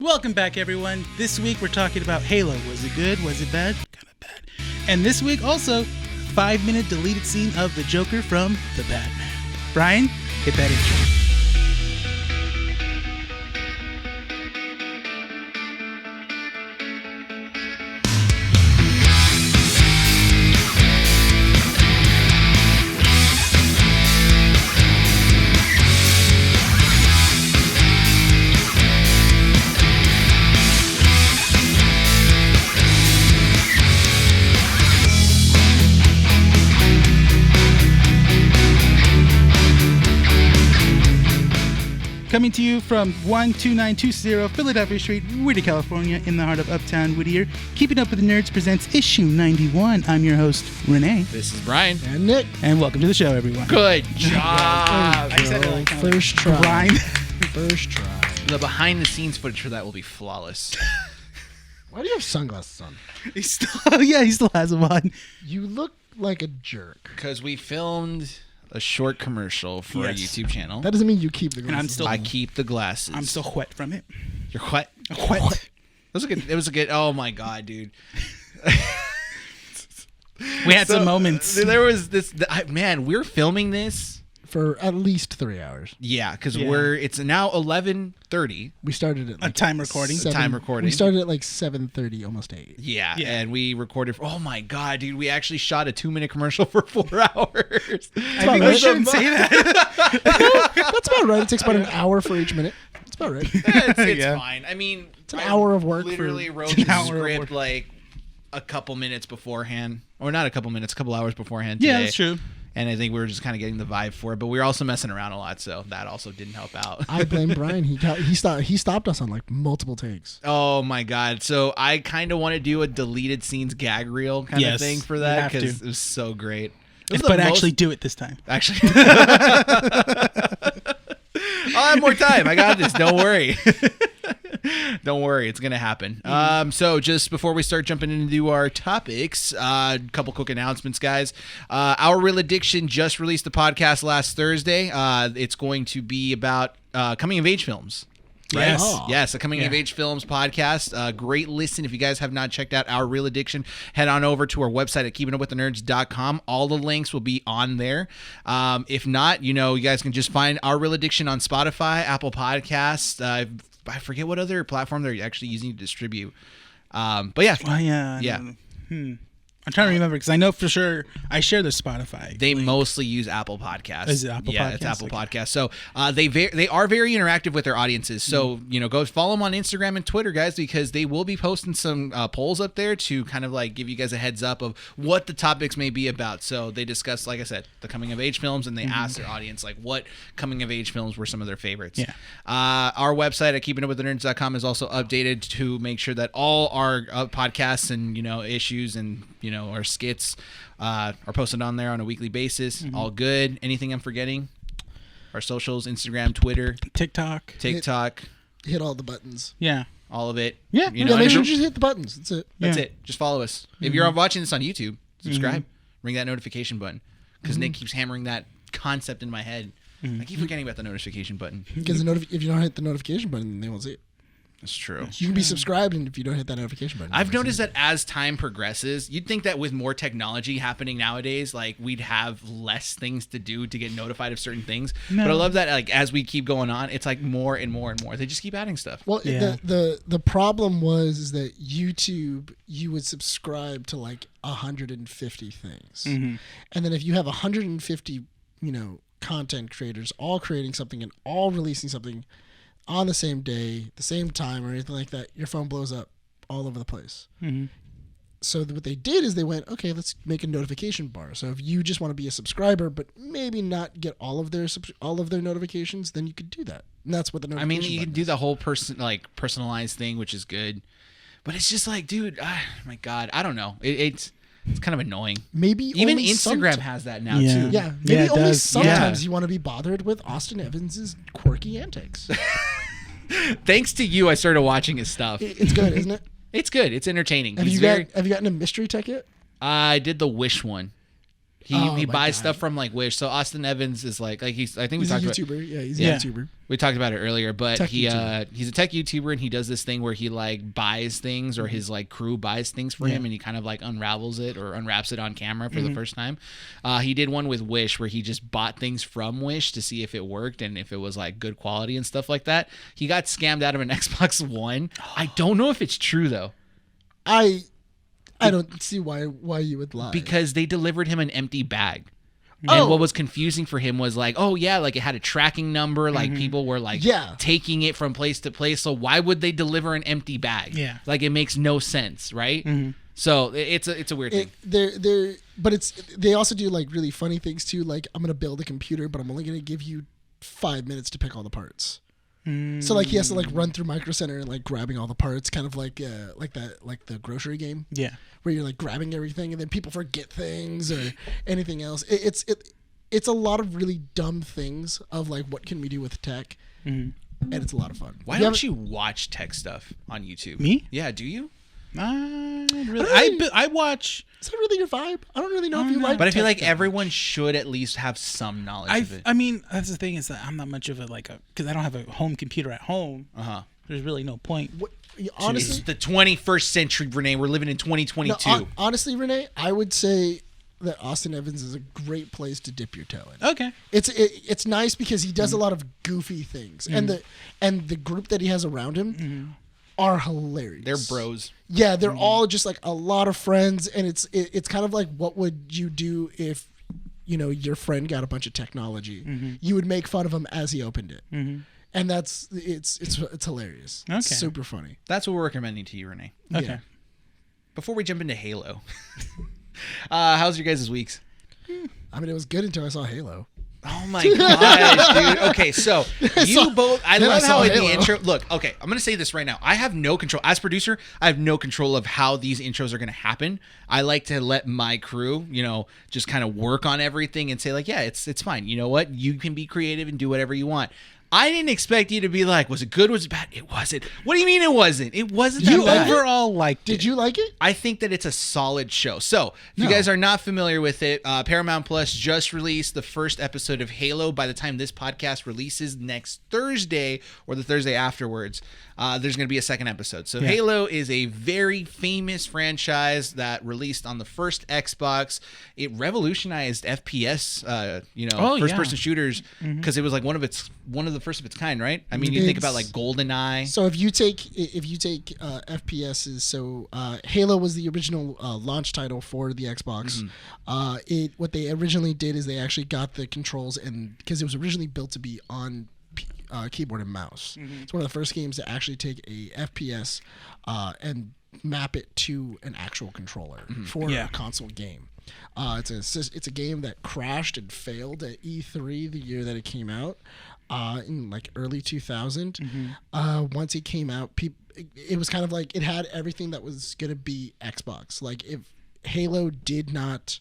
Welcome back, everyone. This week we're talking about Halo. Was it good? Was it bad? Kind of bad. And this week also, 5-minute deleted scene of the Joker from The Batman. Brian, hit that intro. Coming to you from 12920 Philadelphia Street, Whittier, California, in the heart of Uptown Whittier. Keeping Up with the Nerds presents issue 91. I'm your host, Renee. This is Brian. And Nick. And welcome to the show, everyone. Good job. I said it like First try. Brian. First try. The behind-the-scenes footage for that will be flawless. Why do you have sunglasses on? He still has them on. You look like a jerk. Because we filmed a short commercial for our YouTube channel. That doesn't mean you keep the glasses. And I'm still, I keep the glasses. I'm still wet from it. You're what? Wet. It was a good. It was a good. Oh my god, dude. We had some moments. There was this. Man, we're filming this for at least 3 hours. Yeah, because it's now 11:30. We started at a time recording. We started at like 7:30, almost 8. Yeah, and we recorded. Oh my god, dude! We actually shot a 2-minute commercial for 4 hours. I think we shouldn't say that. That's about right. It takes about an hour for each minute. That's about right. It's fine. I mean, it's an hour of work. Literally wrote the script like a couple minutes beforehand, or not a couple minutes, a couple hours beforehand. Today. Yeah, that's true. And I think we were just kind of getting the vibe for it, but we were also messing around a lot, so that also didn't help out. I blame Brian. He stopped us on like multiple takes. Oh my god! So I kind of want to do a deleted scenes gag reel kind of thing for that because it was so great. But actually do it this time. Actually, I'll have more time. I got this. Don't worry. Don't worry, it's gonna happen. So just before we start jumping into our topics, a couple quick announcements, guys. Our Real Addiction just released the podcast last Thursday. It's going to be about coming of age films. Right? Yes, a coming of age films podcast. Great listen. If you guys have not checked out Our Real Addiction, head on over to our website at keepingupwiththenerds.com. All the links will be on there. If not, you guys can just find Our Real Addiction on Spotify, Apple Podcasts. I forget what other platform they're actually using to distribute. But yeah. I'm trying to remember because I know for sure I share the Spotify. They mostly use Apple Podcasts. Is it Apple Podcasts? Yeah, it's Apple Podcasts. So they are very interactive with their audiences. So go follow them on Instagram and Twitter, guys, because they will be posting some polls up there to kind of like give you guys a heads up of what the topics may be about. So they discuss, like I said, the coming of age films, and they ask their audience like what coming of age films were some of their favorites. Yeah. Our website at keepingupwiththenerds.com is also updated to make sure that all our podcasts and issues and our skits are posted on there on a weekly basis. All good. Anything I'm forgetting? Our socials, Instagram, Twitter, TikTok. Hit all the buttons. Yeah. All of it. Yeah. Make sure you just hit the buttons. That's it. That's it. Just follow us. If you're watching this on YouTube, subscribe. Ring that notification button. Because Nick keeps hammering that concept in my head. I keep forgetting about the notification button. Because if you don't hit the notification button, they won't see it. That's true. You can be subscribed, and if you don't hit that notification button, I've noticed that as time progresses, you'd think that with more technology happening nowadays, like we'd have less things to do to get notified of certain things. No. But I love that, like as we keep going on, it's like more and more and more. They just keep adding stuff. Well, the problem was that YouTube, you would subscribe to like 150 things, and then if you have 150, content creators all creating something and all releasing something on the same day, the same time, or anything like that, your phone blows up all over the place. So what they did is they went, okay, let's make a notification bar. So if you just want to be a subscriber, but maybe not get all of their notifications, then you could do that. And that's what the notification. I mean, you can do the whole personalized thing, which is good, but it's just like, dude, my God, I don't know. It's kind of annoying. Maybe even Instagram has that now too. Yeah, maybe only sometimes you want to be bothered with Austin Evans's quirky antics. Thanks to you, I started watching his stuff. It's good, isn't it? It's good. It's entertaining. Have you gotten a mystery tech yet? I did the Wish one. He Oh, my buys God. stuff from like Wish. So Austin Evans is like he's. I think we He's a talked about. YouTuber. Yeah, he's a Yeah. YouTuber. We talked about it earlier, but Tech he's YouTuber. a tech YouTuber, and he does this thing where he like buys things, or his like crew buys things for him, and he kind of like unravels it or unwraps it on camera for the first time. He did one with Wish where he just bought things from Wish to see if it worked and if it was like good quality and stuff like that. He got scammed out of an Xbox One. I don't know if it's true though, I don't see why you would lie. because they delivered him an empty bag. Oh. And what was confusing for him was like, oh yeah, like it had a tracking number, like people were like taking it from place to place. So why would they deliver an empty bag? Yeah. Like it makes no sense, right? So it's a weird thing. They also do like really funny things too. Like, I'm gonna build a computer, but I'm only gonna give you 5 minutes to pick all the parts. So like he has to like run through Micro Center and like grabbing all the parts, kind of like the grocery game. Yeah. Where you're like grabbing everything and then people forget things or anything else. It's a lot of really dumb things of like, what can we do with tech, and it's a lot of fun. Why don't you watch tech stuff on YouTube? Me? Yeah, do you? I watch. Is that really your vibe? I don't really know if you like. But I feel tech like that everyone much. should at least have some knowledge of it. I mean, that's the thing, is that I'm not much of a because I don't have a home computer at home. There's really no point. Honestly, It's the 21st century, Renee. We're living in 2022. no, honestly, Renee, I would say that Austin Evans is a great place to dip your toe in. Okay. It's nice because he does a lot of goofy things, and the group that he has around him are hilarious. They're bros. Yeah, they're all just like a lot of friends, and it's kind of like, what would you do if your friend got a bunch of technology? You would make fun of him as he opened it, and it's hilarious. Okay. It's super funny. That's what we're recommending to you, Renee. Okay. Yeah. Before we jump into Halo, how's your guys' weeks? I mean, it was good until I saw Halo. Oh my gosh, dude. Okay, so you both. I then I love saw how in the Halo. intro. Look, okay, I'm gonna say this right now. I have no control as producer. I have no control of how these intros are gonna happen. I like to let my crew, just kind of work on everything and say like, yeah, it's fine. You know what? You can be creative and do whatever you want. I didn't expect you to be like, was it good? Was it bad? It wasn't. What do you mean it wasn't? It wasn't that You bad. overall liked it. Did you like it? I think that it's a solid show. So, if you guys are not familiar with it, Paramount Plus just released the first episode of Halo. By the time this podcast releases next Thursday or the Thursday afterwards, there's going to be a second episode. So, Halo is a very famous franchise that released on the first Xbox. It revolutionized FPS, first-person shooters, because it was like one of the first of its kind, right? I mean, you think about like GoldenEye. So if you take FPSs, so Halo was the original launch title for the Xbox. What they originally did is they actually got the controls, and because it was originally built to be on keyboard and mouse. It's one of the first games to actually take a FPS and map it to an actual controller for a console game. It's a game that crashed and failed at E3 the year that it came out. In like early 2000, once it came out, it was kind of like it had everything that was gonna be Xbox. Like, if Halo did not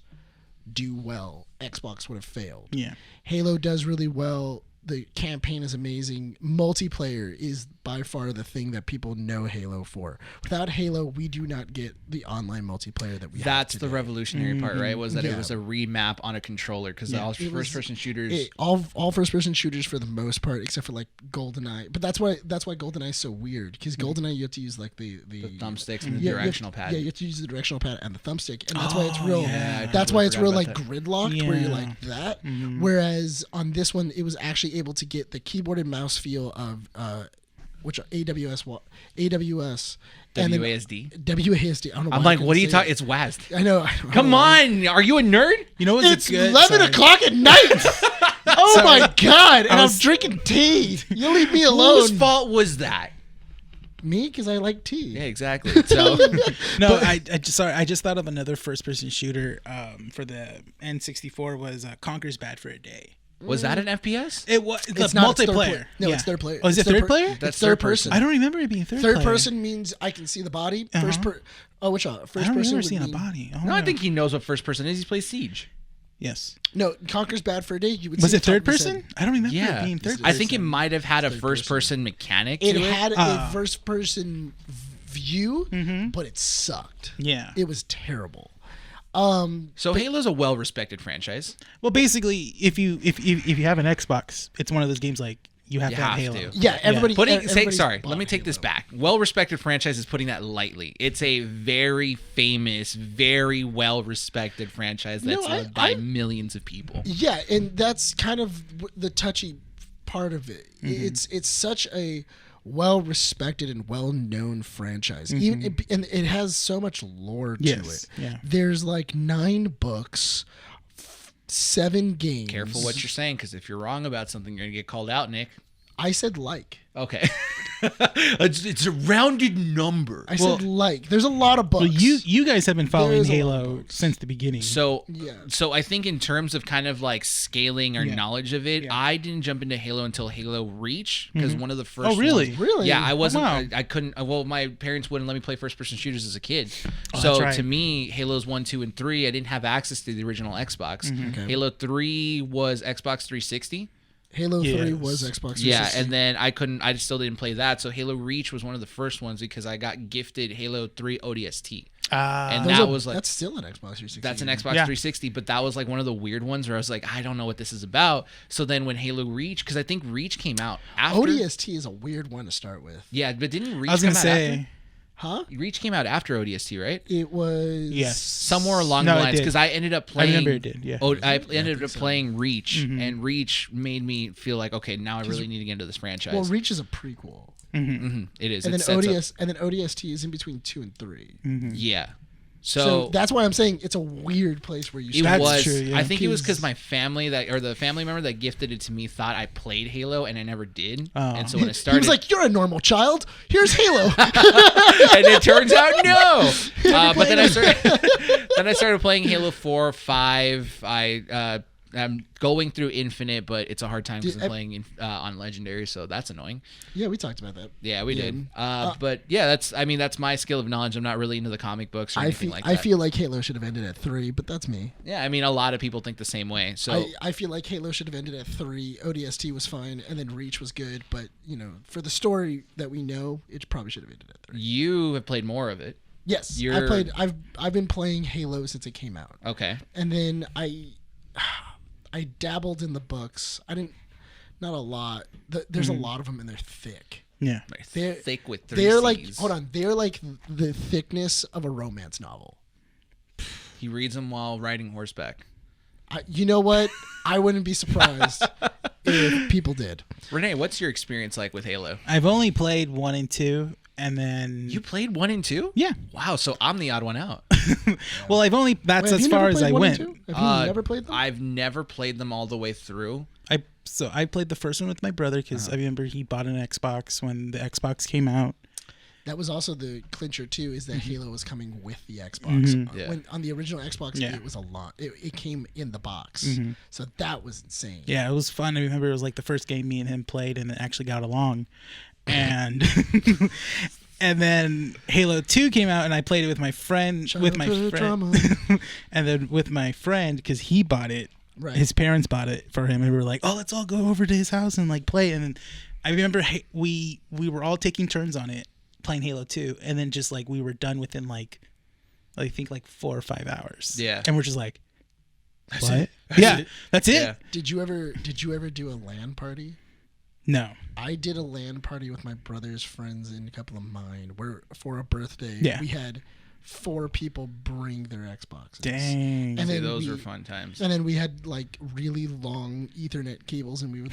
do well, Xbox would have failed. Yeah. Halo does really well. The campaign is amazing. Multiplayer is by far the thing that people know Halo for. Without Halo, we do not get the online multiplayer that we have That's today. the revolutionary part, right? Was that it Yeah. was a remap on a controller, because all first-person shooters. All first-person shooters for the most part, except for like GoldenEye. But that's why GoldenEye is so weird, because GoldenEye you have to use like the thumbsticks and the Yeah, directional pad. Yeah, you have to use the directional pad and the thumbstick, and that's why it's real. yeah. That's totally why it's forgot real about like that. gridlocked, where you're like that. Whereas on this one, it was actually able to get the keyboard and mouse feel of which AWS and then WASD. WASD. I don't know. I'm why I like, what are you couldn't say talking? it. It's WASD. I know. Come on, are you a nerd? You know what's It's good? 11 Sorry. o'clock at night. Oh Sorry. my god! And was- I'm drinking tea. You leave me alone. Whose fault was that? Me, because I like tea. Yeah, exactly. So No, I just thought of another first-person shooter for the N64 was Conker's Bad for a Day. was that an FPS? It was the It's not, it's third multiplayer. player. No, it's third player. Oh, is It's it third player? It's That's third third person. person. I don't remember it being third Third player. person means I can see the body. First person. Oh, which one? First I don't person remember would seeing a mean- body. No, I think he knows what first person is. He plays Siege. Yes. No, Conker's Bad for a Day. You would Was see it the top third of his person? head. I don't remember Yeah, it being third I person. think it might have had a Third first person mechanic to It it. had a first person view, but it sucked. Yeah. It was terrible. So Halo's a well-respected franchise. Well, basically, if you have an Xbox, it's one of those games like you have to have Halo. Yeah, everybody. Let me take this back. Well-respected franchise is putting that lightly. It's a very famous, very well-respected franchise that's loved by millions of people. Yeah, and that's kind of the touchy part of it. It's such a well-respected and well-known franchise. Even and it has so much lore to it. Yeah. There's like 9 books, 7 games. Careful what you're saying, because if you're wrong about something, you're gonna get called out, Nick. I said like. Okay. It's a rounded number. I said like. There's a lot of books. Well, you guys have been following There's a lot Halo of books. since the beginning. So Yeah. so I think in terms of kind of like scaling our knowledge of it, Yeah. I didn't jump into Halo until Halo Reach, because one of the first Oh, really? ones- Really? Yeah, I wasn't wow. I couldn't well, my parents wouldn't let me play first person shooters as a kid. Oh, So that's right. to me, Halos 1, 2 and 3, I didn't have access to the original Xbox. Okay. Halo 3 was Xbox 360. Halo 3 Yes. was Xbox 360. Yeah, and then I still didn't play that. So Halo Reach was one of the first ones because I got gifted Halo 3 ODST. And Those that are- was like that's still an Xbox 360. that's an game. Xbox Yeah. 360, but that was like one of the weird ones where I was like, I don't know what this is about. So then when Halo Reach, because I think Reach came out after. ODST is a weird one to start with. Yeah, but didn't Reach I was come gonna out say, after? Huh? Reach came out after ODST, right? It was yes. Somewhere along No, the it lines, did. because I ended up I playing. remember it did. Yeah. I ended up so. playing Reach, and Reach made me feel like, okay, now I really need to get into this franchise. Well, Reach is a prequel, It is. and It then sets up- ODST is in between 2 and 3. yeah. So So that's why I'm saying it's a weird place where you it start. That's was. true, yeah. I think it was because Because- my family the family member that gifted it to me thought I played Halo and I never did. Oh. And so when I He started, was like, "You're a normal child. Here's Halo." and it turns out no. But then I played started playing Halo 4, 5. I'm going through Infinite, but it's a hard time because I'm playing on Legendary, so that's annoying. Yeah, we talked about that. Yeah, we did. But yeah, that's my skill of knowledge. I'm not really into the comic books or anything like that. I feel like Halo should have ended at 3, but that's me. Yeah, I mean, a lot of people think the same way. So I feel like Halo should have ended at 3. ODST was fine, and then Reach was good, but for the story that we know, it probably should have ended at 3. you have played more of it. Yes, You're- I've been playing Halo since it came out, Okay. and then I dabbled in the books. Not a lot. There's a lot of them, and they're thick. Yeah. They're thick with 3 They're like, Cs. hold on, they're like the thickness of a romance novel. He reads them while riding horseback. You know what? I wouldn't be surprised if people did. Renee, what's your experience like with Halo? I've only played 1 and 2, and then You played 1 and 2? yeah. Wow, so I'm the odd one out. Well, that's Wait, have as you far never as played I 1 went. and 2? Have you never played them? I've never played them all the way through. I played the first one with my brother because I remember he bought an Xbox when the Xbox came out. That was also the clincher too, is that Halo was coming with the Xbox. Yeah. When on the original Xbox, Yeah. it was a lot. It came in the box, so that was insane. Yeah, it was fun. I remember it was like the first game me and him played and it actually got along. And and then Halo 2 came out and I played it with my friend Childhood drama. and then with my friend because he bought it. Right. His parents bought it for him and we were like, "Oh, let's all go over to his house and like play." And then I remember we were all taking turns on it playing Halo 2 and then just like we were done within like I think like 4 or 5 hours. Yeah. And we're just like, That's "What?" it. Yeah. That's it? Yeah. Did you ever do a LAN party? No. I did a LAN party with my brother's friends and a couple of mine. Where for a birthday, Yeah. we had 4 people bring their Xboxes. Dang. And See, then those we- were fun times. And then we had like really long Ethernet cables, and we would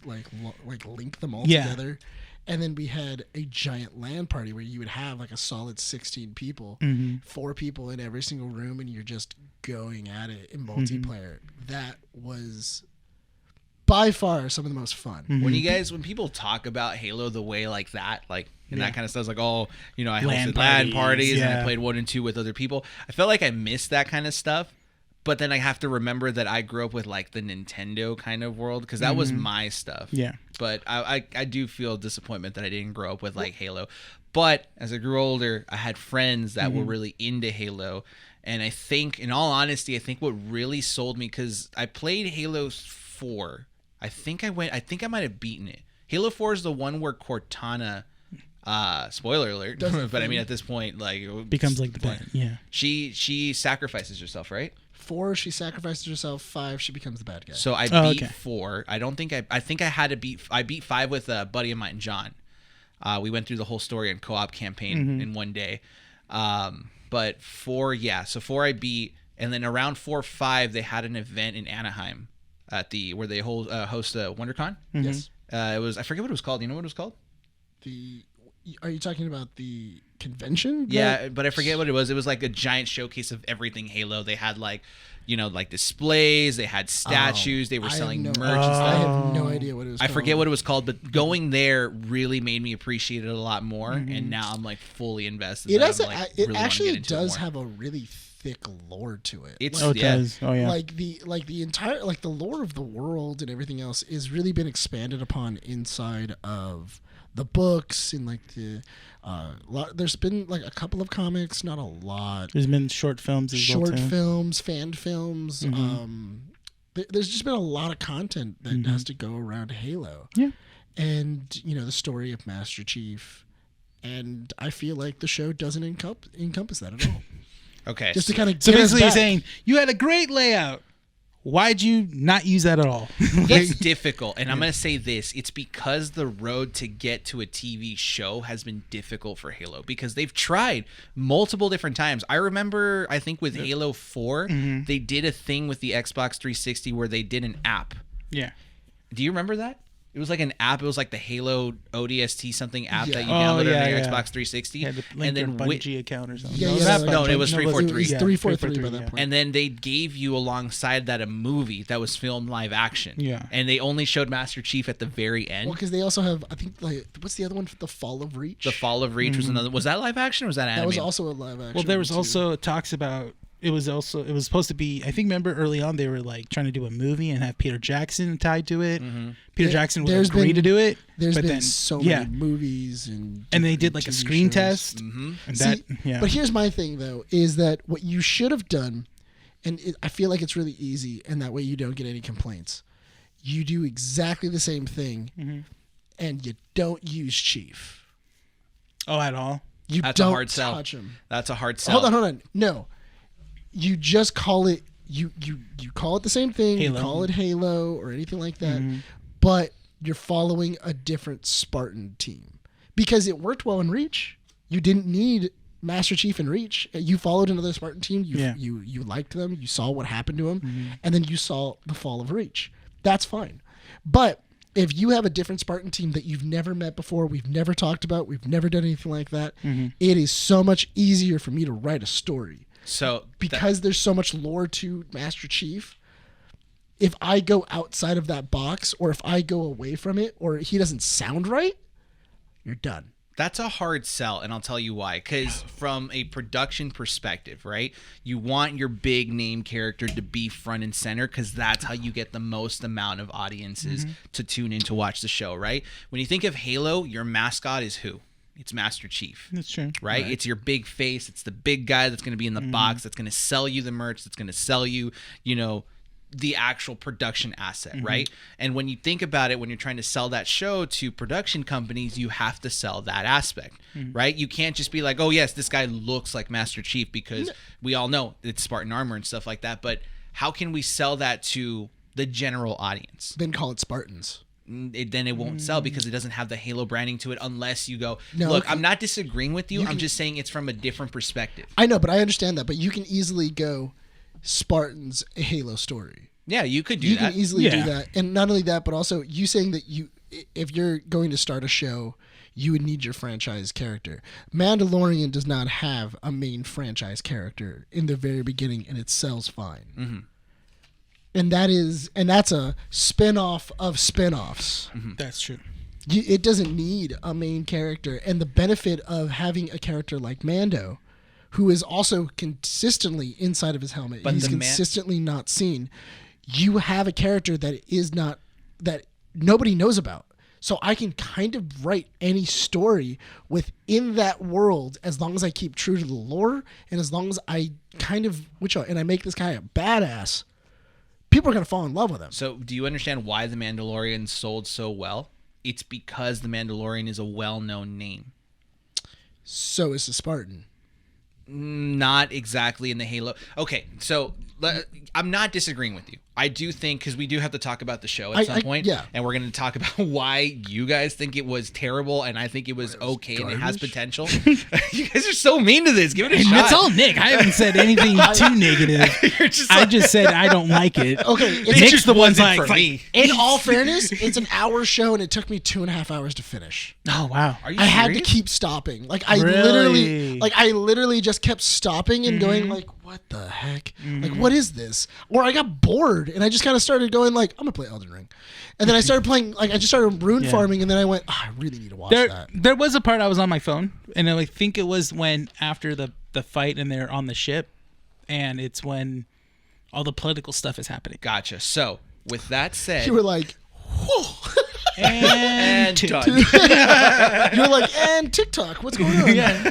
like link them all Yeah. together. And then we had a giant LAN party where you would have like a solid 16 people, 4 people in every single room, and you're just going at it in multiplayer. That was by far some of the most fun. When people talk about Halo the way like that, like and that kind of stuff, like, oh, I LAN hosted LAN parties, parties and I yeah. played 1 and 2 with other people. I felt like I missed that kind of stuff. But then I have to remember that I grew up with like the Nintendo kind of world because that was my stuff. Yeah. But I do feel disappointment that I didn't grow up with like Halo. But as I grew older, I had friends that were really into Halo. And I think, in all honesty, I think what really sold me, because I played Halo 4. I think I might have beaten it. Halo 4 is the one where Cortana Spoiler alert. But I mean, at this point, like, Becomes like the bad. Yeah. She sacrifices herself, right? 4, she sacrifices herself. 5, she becomes the bad guy. So I beat 4. I don't think I think I had to beat. I beat 5 with a buddy of mine, John. We went through the whole story and co-op campaign in one day. But 4, yeah. So 4 I beat, and then around 4, 5 they had an event in Anaheim at where they host WonderCon. Yes. It was, I forget what it was called. You know what it was called? Are you talking about the convention? Yeah, but I forget what it was. It was like a giant showcase of everything Halo. They had like displays. They had statues. They were selling merch and stuff. I have no idea what it was called. I forget what it was called, but going there really made me appreciate it a lot more. And now I'm like fully invested. It actually does have a really thick lore to it. It's it does. Oh yeah. Like the entire the lore of the world and everything else is really been expanded upon inside of the books and like the there's been like a couple of comics, not a lot. There's been short films as well, too. Films, fan films. There's just been a lot of content that has to go around Halo. Yeah. And the story of Master Chief, and I feel like the show doesn't encompass that at all. Okay. Just to kind of So basically, you're saying you had a great layout. Why'd you not use that at all? It's difficult, and I'm going to say this. It's because the road to get to a TV show has been difficult for Halo because they've tried multiple different times. I remember, I think with Halo 4, they did a thing with the Xbox 360 where they did an app. Yeah. Do you remember that? It was like an app. It was like the Halo ODST something app that you downloaded on your Xbox 360. You had to link your Bungie account or something. No, it was 343. It was 343 by that point. And then they gave you alongside that a movie that was filmed live action. Yeah. And they only showed Master Chief at the very end. Well, because they also have, I think, like, what's the other one? The Fall of Reach? The Fall of Reach was another. Was that live action or was that animated? That was also a live action. Well, there was also talks about it was supposed to be, I think, remember early on they were like trying to do a movie and have Peter Jackson tied to it. Peter Jackson would agree to do it. There's been so many movies and they did like a screen test. And But here's my thing though, is that what you should have done, and I feel like it's really easy, and that way you don't get any complaints. You do exactly the same thing, and you don't use Chief. Oh, at all? That's don't a hard sell. touch him. That's a hard sell. Hold on. No. You just call it you call it the same thing. Halo. You call it Halo or anything like that, but you're following a different Spartan team because it worked well in Reach. You didn't need Master Chief in Reach. You followed another Spartan team. You liked them. You saw what happened to them, and then you saw the fall of Reach. That's fine, but if you have a different Spartan team that you've never met before, we've never talked about, we've never done anything like that, it is so much easier for me to write a story. So because there's so much lore to Master Chief, if I go outside of that box or if I go away from it or he doesn't sound right, you're done. That's a hard sell, and I'll tell you why. Because from a production perspective, right, you want your big name character to be front and center because that's how you get the most amount of audiences to tune in to watch the show, right? When you think of Halo, your mascot is who? It's Master Chief. That's true. Right? It's your big face. It's the big guy that's going to be in the box, that's going to sell you the merch, that's going to sell you, the actual production asset, right? And when you think about it, when you're trying to sell that show to production companies, you have to sell that aspect, right? You can't just be like, oh, yes, this guy looks like Master Chief because we all know it's Spartan armor and stuff like that. But how can we sell that to the general audience? Then call it Spartans. Then it won't sell because it doesn't have the Halo branding to it unless you go, look, I'm not disagreeing with you. I'm just saying it's from a different perspective. I know, but I understand that. But you can easily go Spartans, a Halo story. Yeah, you could do that. You can easily do that. And not only that, but also you saying that if you're going to start a show, you would need your franchise character. Mandalorian does not have a main franchise character in the very beginning, and it sells fine. And that's a spin-off of spin-offs. That's true. It doesn't need a main character. And the benefit of having a character like Mando, who is also consistently inside of his helmet, he's consistently not seen. You have a character that nobody knows about. So I can kind of write any story within that world as long as I keep true to the lore and as long as I and I make this guy a badass. People are going to fall in love with him. So do you understand why The Mandalorian sold so well? It's because The Mandalorian is a well-known name. So is the Spartan. Not exactly in the Halo. Okay, so I'm not disagreeing with you. I do think, because we do have to talk about the show at some point, yeah. And we're going to talk about why you guys think it was terrible, and I think it was okay, and it has potential. You guys are so mean to this. Give it a shot. It's all Nick. I haven't said anything too negative. I just said I don't like it. Okay, Nick's the one's like, for me. In all fairness, it's an hour show, and it took me 2.5 hours to finish. Oh wow! Are you I had to serious? keep stopping. Like I Really? literally just kept stopping and going like, what the heck? Like, what is this? Or I got bored and I just kind of started going like, I'm gonna play Elden Ring, and then I started playing. Like I just started rune farming, and then I went, I really need to watch that. There was a part I was on my phone, and I think it was when after the fight and they're on the ship, and it's when all the political stuff is happening. Gotcha. So, with that said, You were like, whoa. and done. You're like, and TikTok, what's going on? Yeah.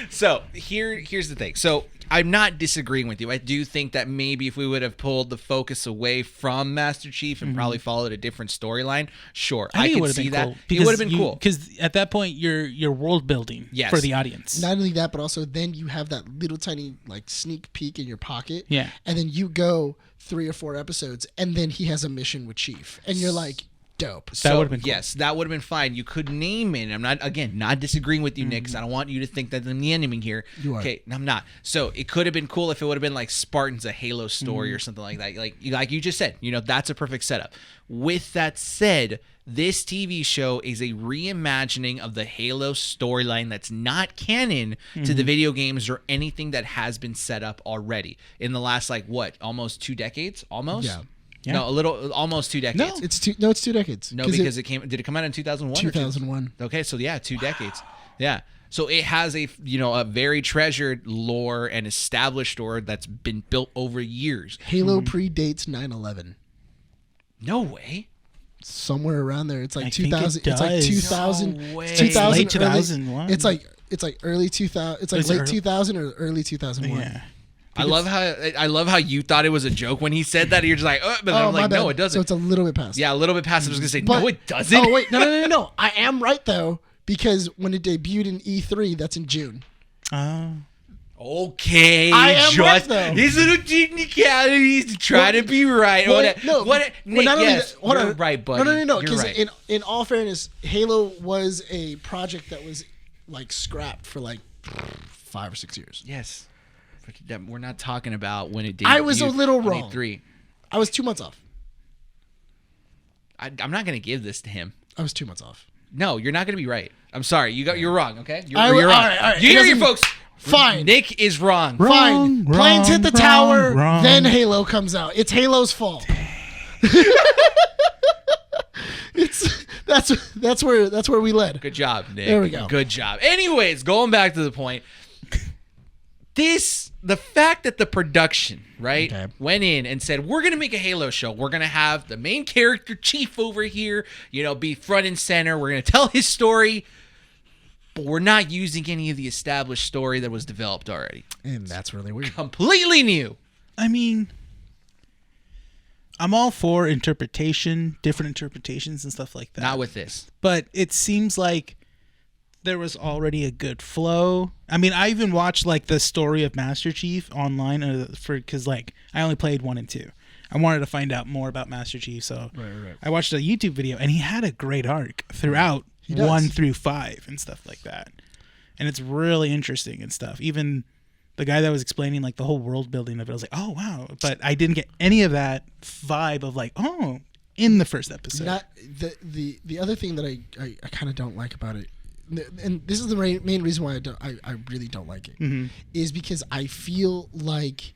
So here's the thing. So I'm not disagreeing with you. I do think that maybe if we would have pulled the focus away from Master Chief and probably followed a different storyline, sure, I think could see that. Cool, it would have been cool because at that point you're world building for the audience. Not only that, but also then you have that little tiny like sneak peek in your pocket. Yeah. And then you go 3 or 4 episodes, and then he has a mission with Chief, and you're like, dope. So, would've been cool. Yes, that would have been fine. You could name it. I'm not disagreeing with you, Nick, because I don't want you to think that I'm the enemy here. You are. Okay, I'm not. So it could have been cool if it would have been like Spartans, a Halo story or something like that. Like you just said, that's a perfect setup. With that said, this TV show is a reimagining of the Halo storyline that's not canon to the video games or anything that has been set up already in the last almost 2 decades? Almost? Yeah. Yeah. No, almost 2 decades. No. It's 2 decades. No, because did it come out in 2001? 2001. Okay, so yeah, 2 decades. Yeah. So it has a very treasured lore and established lore that's been built over years. Halo predates 9/11. No way. Somewhere around there. It's like I think it 2000. It's like does. 2000. No way. It's 2000 Late 2001. It's like early 2000. It's like Is it late early? 2000 or early 2001. Yeah. I love how you thought it was a joke when he said that. You're just like, but Oh, I'm my like, bad. no, it doesn't. So it's a little bit past. Yeah, a little bit past. I was gonna say, But- no, it doesn't. Oh wait, no. I am right though, because when it debuted in E3, that's in June. Okay, I am right, though. These little technicalities to try to be right. Well, no, Nick, not only yes, that- hold you're on. right, buddy. No. You're Because right. in all fairness, Halo was a project that was like scrapped for like 5 or 6 years. Yes. We're not talking about when it debuted. I was a little on wrong. E3. I was 2 months off. I'm not going to give this to him. I was 2 months off. No, you're not going to be right. I'm sorry. You're wrong, okay? You're All wrong. right. You It hear me, doesn't- folks? Fine. Nick is wrong. Fine. Wrong, Planes hit the tower, wrong. then Halo comes out. It's Halo's fault. That's where we led. Good job, Nick. There we go. Good job. Anyways, going back to the point. The fact that the production, right, Okay. went in and said, we're going to make a Halo show. We're going to have the main character, Chief, over here, be front and center. We're going to tell his story, but we're not using any of the established story that was developed already. And that's really weird. Completely new. I mean, I'm all for interpretation, different interpretations and stuff like that. Not with this. But it seems like there was already a good flow. I mean, I even watched like the story of Master Chief online because I only played 1 and 2. I wanted to find out more about Master Chief, so Right. I watched a YouTube video, and he had a great arc throughout He does. 1 through 5 and stuff like that. And it's really interesting and stuff. Even the guy that was explaining like the whole world building of it, I was like, oh wow! But I didn't get any of that vibe of like, oh, in the first episode. Not the other thing that I kind of don't like about it, and this is the main reason why I really don't like it, is because I feel like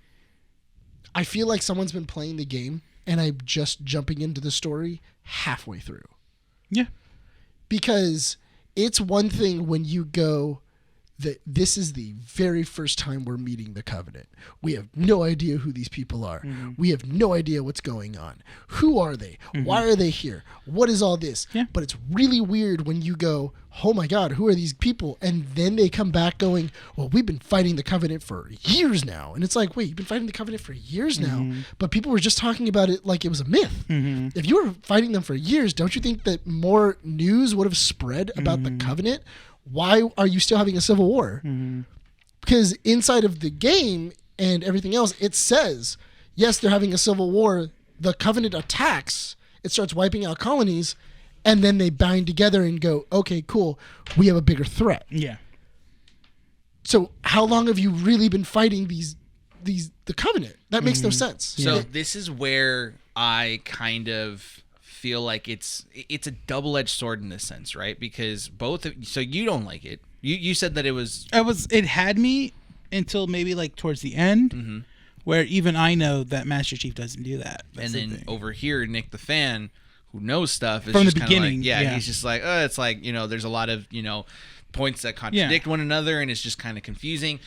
someone's been playing the game and I'm just jumping into the story halfway through. Yeah. Because it's one thing when you go that this is the very first time we're meeting the Covenant. We have no idea who these people are. We have no idea what's going on. Who are they? Why are they here? What is all this? Yeah. But it's really weird when you go, oh my God, who are these people? And then they come back going, well, we've been fighting the Covenant for years now. And it's like, wait, you've been fighting the Covenant for years now? But people were just talking about it like it was a myth. If you were fighting them for years, don't you think that more news would have spread about the Covenant? why are you still having a civil war? Mm-hmm. Because inside of the game and everything else, it says, yes, they're having a civil war. The Covenant attacks. It starts wiping out colonies, and then they bind together and go, okay, cool. We have a bigger threat. Yeah. So how long have you really been fighting the Covenant? That makes no sense. So this is where I kind of feel like it's a double-edged sword in this sense, right? Because so you don't like it. You said that It had me until maybe like towards the end, where even I know that Master Chief doesn't do that. That's and then over here, Nick the fan, who knows stuff, is from just the beginning. Like, he's just like, it's like, there's a lot of points that contradict one another, and it's just kind of confusing.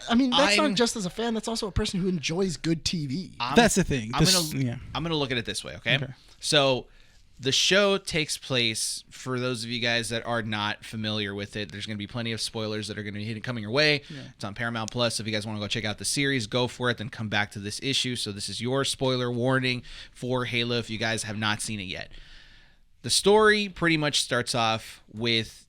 I mean, that's not just as a fan. That's also a person who enjoys good TV. That's the thing. I'm gonna look at it this way, okay? So the show takes place, for those of you guys that are not familiar with it, there's going to be plenty of spoilers that are going to be coming your way. Yeah. It's on Paramount Plus. So if you guys want to go check out the series, go for it, then come back to this issue. So this is your spoiler warning for Halo if you guys have not seen it yet. The story pretty much starts off with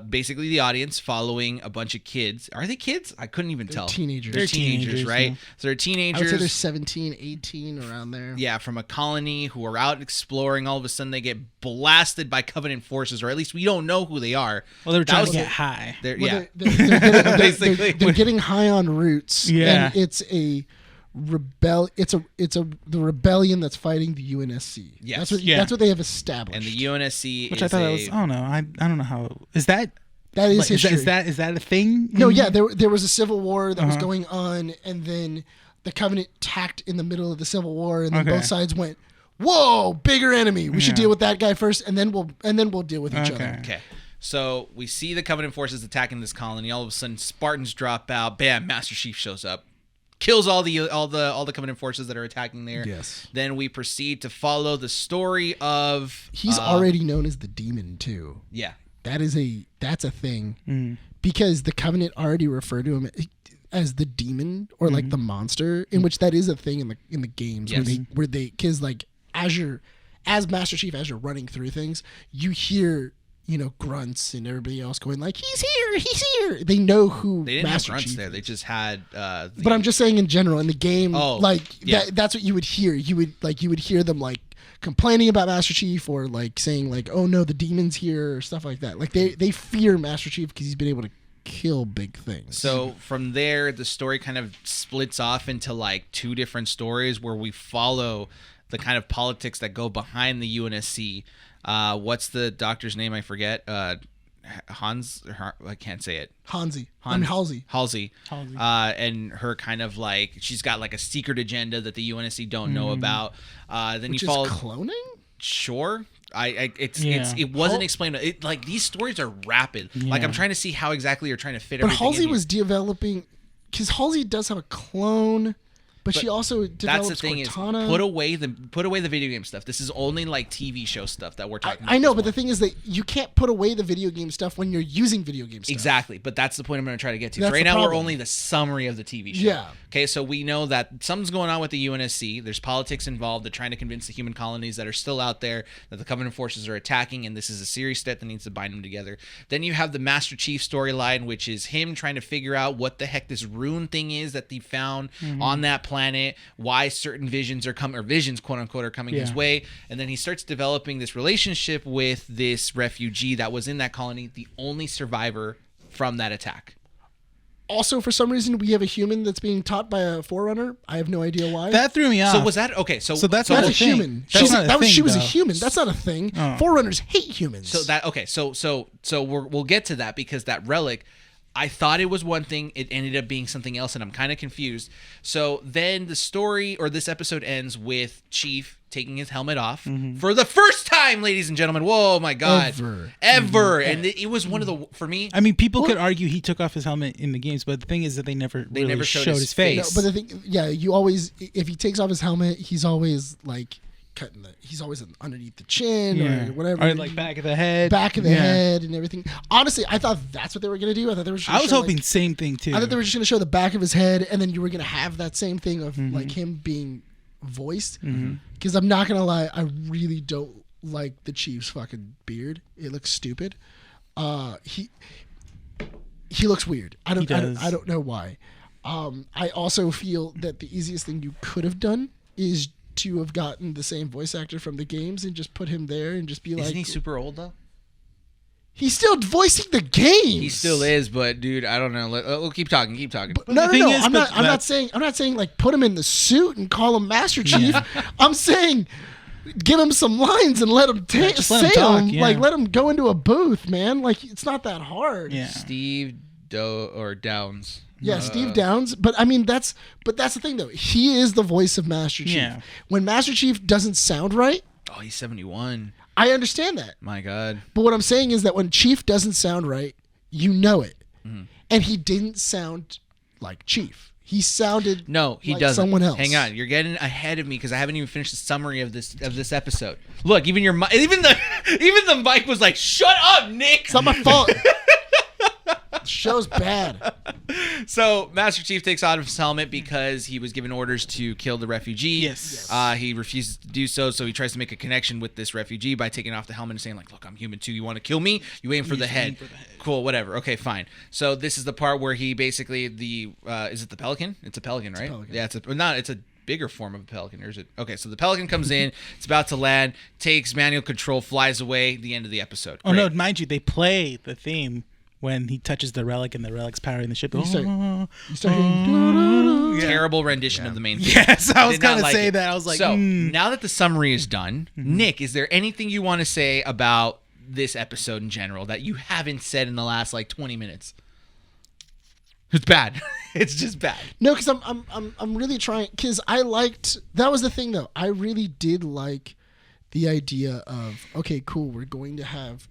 basically the audience following a bunch of kids. Are they kids? I couldn't even tell. Teenagers. They're teenagers, right? Yeah. So they're teenagers. I would say they're 17, 18, around there. Yeah, from a colony who are out exploring. All of a sudden, they get blasted by Covenant forces, or at least we don't know who they are. Well, they were trying to get high. They're getting high on roots. Yeah. And it's a the rebellion that's fighting the UNSC. Yes. That's what they have established. And the UNSC which I thought was, oh no, I don't know how is that. That is history. Is that a thing? No, yeah, there was a civil war that was going on, and then the Covenant tacked in the middle of the civil war, and then both sides went, "Whoa, bigger enemy! We should deal with that guy first, and then we'll deal with each other." Okay. So we see the Covenant forces attacking this colony. All of a sudden, Spartans drop out. Bam! Master Chief shows up, kills all the Covenant forces that are attacking there. Yes. Then we proceed to follow the story of. He's already known as the Demon too. Yeah. That's a thing because the Covenant already referred to him as the Demon or like the monster, in which that is a thing in the games. Yes. where they because like as Master Chief, as you're running through things, you hear grunts and everybody else going like, he's here. They know who they didn't Master have grunts Chief there. is. They just had. But I'm just saying in general in the game, that's what you would hear. You would hear them like complaining about Master Chief or like saying like, oh no, the demon's here or stuff like that. Like they fear Master Chief because he's been able to kill big things. So from there, the story kind of splits off into like two different stories where we follow the kind of politics that go behind the UNSC. What's the doctor's name? I forget. Hans. I can't say it. Halsey. Halsey. And her kind of like she's got like a secret agenda that the UNSC don't know about. Then Which you follow is cloning. Sure. It wasn't explained. It like these stories are rapid. Yeah. Like I'm trying to see how exactly you're trying to fit. But everything Halsey in here. was developing because Halsey does have a clone. But she also develops that's the thing Cortana. Is put away the video game stuff. This is only like TV show stuff that we're talking about. I know, but the thing is that you can't put away the video game stuff when you're using video game stuff. Exactly, but that's the point I'm going to try to get to. That's Right the now, problem. we're only the summary of the TV show. Yeah. Okay, so we know that something's going on with the UNSC. There's politics involved. They're trying to convince the human colonies that are still out there that the Covenant forces are attacking, and this is a serious step that needs to bind them together. Then you have the Master Chief storyline, which is him trying to figure out what the heck this rune thing is that they found on that planet, why certain visions quote unquote are coming his way, and then he starts developing this relationship with this refugee that was in that colony, the only survivor from that attack. Also, for some reason, we have a human that's being taught by a Forerunner. I have no idea why. That threw me off. So was that okay? So that's a thing. human. She was a human. That's not a thing. Oh. Forerunners hate humans. So that okay. So we'll get to that because that relic, I thought it was one thing. It ended up being something else, and I'm kind of confused. So then the story or this episode ends with Chief taking his helmet off for the first time, ladies and gentlemen. Whoa, my God. Ever. And it was one of the, for me. I mean, people could argue he took off his helmet in the games, but the thing is that they never showed his face. No, but the thing, you always, if he takes off his helmet, he's always like he's always underneath the chin or whatever. Or like back of the head. Head and everything. Honestly, I thought that's what they were going to do. I thought they were I was hoping same thing too. I thought they were just going to show the back of his head, and then you were going to have that same thing of like him being voiced. Because I'm not going to lie, I really don't like the Chief's fucking beard. It looks stupid. he looks weird. I He does. don't know why. I also feel that the easiest thing you could have done is to have gotten the same voice actor from the games and just put him there and just be like, Isn't he super old though? he's still voicing the games. He still is, but dude, I don't know. We'll keep talking. No, the thing is, I'm but not saying like put him in the suit and call him Master Chief. I'm saying give him some lines and let him just let say him talk, them. yeah. Like let him go into a booth, man. Like it's not that hard. Yeah. Steve Downs. Yeah, Steve Downs. But I mean that's the thing though. He is the voice of Master Chief. Yeah. When Master Chief doesn't sound right, Oh, he's 71. I understand that. My God. But what I'm saying is that when Chief doesn't sound right, you know it. Mm-hmm. And he didn't sound like Chief. He sounded No, he like doesn't. someone else. Hang on, you're getting ahead of me because I haven't even finished the summary of this episode. Look, even the mic was like, "Shut up, Nick." It's not my fault. The show's bad. So Master Chief takes out his helmet because he was given orders to kill the refugee. Yes. He refuses to do so he tries to make a connection with this refugee by taking off the helmet and saying like, "Look, I'm human too. You want to kill me? You aim for the head. Cool, whatever. Okay, fine." So this is the part where he basically is it the pelican? It's a pelican, right? pelican. Yeah, it's a bigger form of a pelican, or is it? Okay, so the pelican comes in, it's about to land, takes manual control, flies away. The end of the episode. Oh no, Great. mind you, they play the theme when he touches the relic and the relic's powering the ship. You start hearing Yeah. Terrible rendition of the main theme. Yes, I was Did not gonna like say it. that. I was like, so now that the summary is done, Nick, is there anything you want to say about this episode in general that you haven't said in the last like 20 minutes? It's bad. It's just bad. No, because I'm really trying. Because that was the thing though. I really did like the idea of okay, cool. We're going to have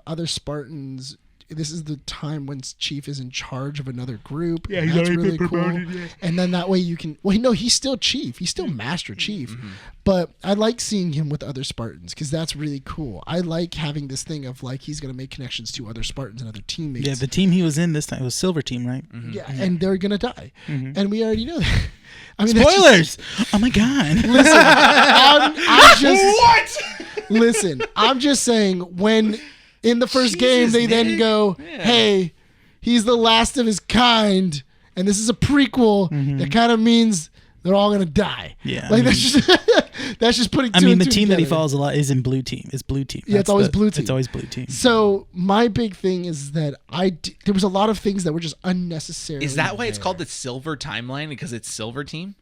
other Spartans. This is the time when Chief is in charge of another group. Yeah, he's that's already really been cool. promoted, yeah. And then that way you can. Well, no, he's still Chief. He's still Master Chief. But I like seeing him with other Spartans because that's really cool. I like having this thing of like he's gonna make connections to other Spartans and other teammates. yeah, the team he was in this time, it was Silver Team, right? Yeah, and they're gonna die, and we already know that. I mean, that's Spoilers! Oh my god! I'm just What? listen. I'm just saying when in the first game they then Nick. go, "Hey, he's the last of his kind," and this is a prequel. That kind of means they're all gonna die. Yeah, like I that's just putting. I two mean, and the two team that he together. follows a lot is in Blue Team. It's Blue Team. Yeah, it's always Blue Team. It's always Blue Team. So my big thing is that there was a lot of things that were just unnecessary. Is that why it's called the Silver Timeline? Because it's Silver Team?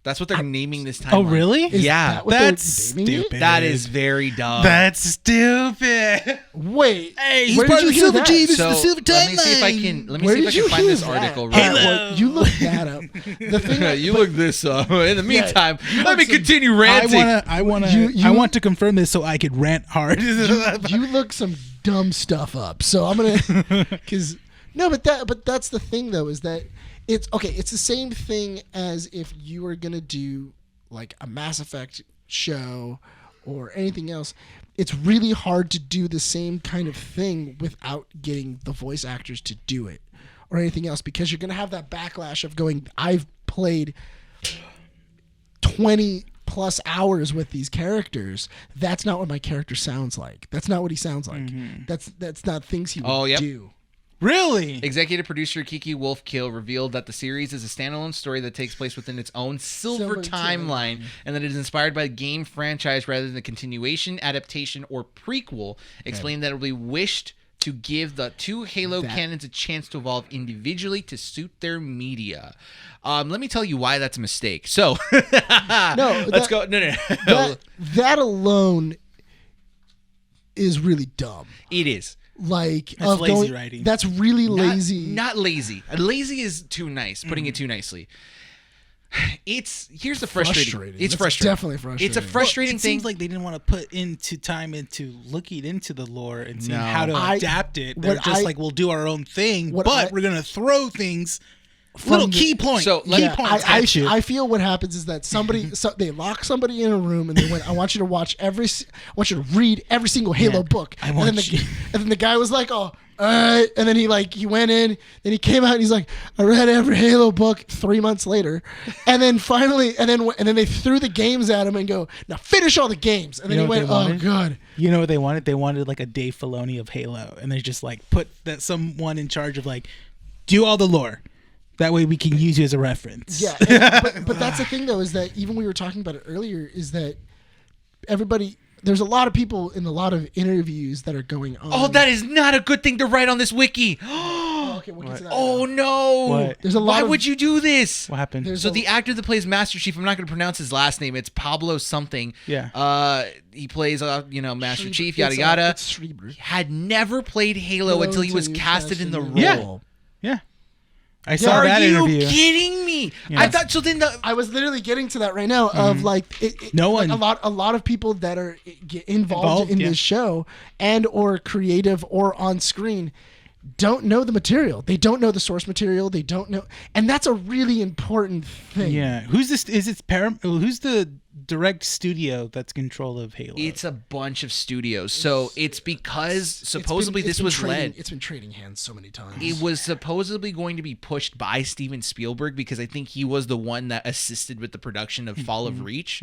That's what they're naming this timeline. Oh, really? Is Yeah, that what they're That's naming it? stupid. That is very dumb. That's stupid. Wait, Hey, he's where part did of you the hear Silver that? Team. This is So the Silver let me see if I Timeline. can. Let me Where see if I did you can find hear this that? article. All Real right, quick. well, you look that up. The thing, You look this up. In the meantime, let me some- continue ranting. I You- want to confirm this so I could rant hard. you look some dumb stuff up. So I'm gonna, because no, but that's the thing though is that it's okay. It's the same thing as if you were gonna do like a Mass Effect show or anything else. It's really hard to do the same kind of thing without getting the voice actors to do it or anything else because you're gonna have that backlash of going, I've played 20 plus hours with these characters. That's not what my character sounds like. That's not what he sounds like. That's not things he would yep. do. Really? Executive producer Kiki Wolfkill revealed that the series is a standalone story that takes place within its own silver timeline and that it is inspired by the game franchise rather than a continuation, adaptation, or prequel, explaining that it will be wished to give the two Halo canons a chance to evolve individually to suit their media. Let me tell you why that's a mistake. So, let's go. No. That alone is really dumb. It is. Like That's of lazy going, writing. That's really lazy. Not lazy. Lazy is too nice. Putting it too nicely. Here's the frustrating. It's That's frustrating. definitely frustrating. It's a frustrating it thing. seems like they didn't want to put into time into looking into the lore and seeing No. how to adapt it. They're what just I- like, we'll do our own thing, what but I- we're gonna throw things. From Little the- key points. So, key Yeah, points I at you. I feel what happens is that they lock somebody in a room and they went, I want you to watch I want you to read every single Halo book. I and want then you- and then the guy was like, oh, all right. And then he went in, then he came out and he's like, I read every Halo book 3 months later. And then finally, and then they threw the games at him and go, now finish all the games. And then he went, oh God. You know what they wanted? They wanted like a Dave Filoni of Halo. And they just like put that someone in charge of like, do all the lore. That way we can use you as a reference. Yeah. But that's the thing though, is that even we were talking about it earlier, is that there's a lot of people in a lot of interviews that are going on. Oh, that is not a good thing to write on this wiki. Okay, we'll get to that. Oh no! What? There's a lot. Why would you do this? What happened? There's So the actor that plays Master Chief, I'm not going to pronounce his last name. It's Pablo something. Yeah. He plays, Master Chief, It's, yada yada. it's Schreiber. Had never played Halo until he was casted in the role. Yeah. Yeah. I saw Are that you interview. kidding me? Yeah. I thought so. Then I was literally getting to that right now. Of like, No like one- a lot of people that are involved in yeah. this show and or creative or on screen don't know the material. They don't know the source material. They don't know, and that's a really important thing. Yeah. Who's this? Is it Paramount? Who's the direct studio that's control of Halo? it's a bunch of studios. So it's because supposedly It's this been was trading- led. It's been trading hands so many times. It was supposedly going to be pushed by Steven Spielberg because I think he was the one that assisted with the production of Fall of Reach.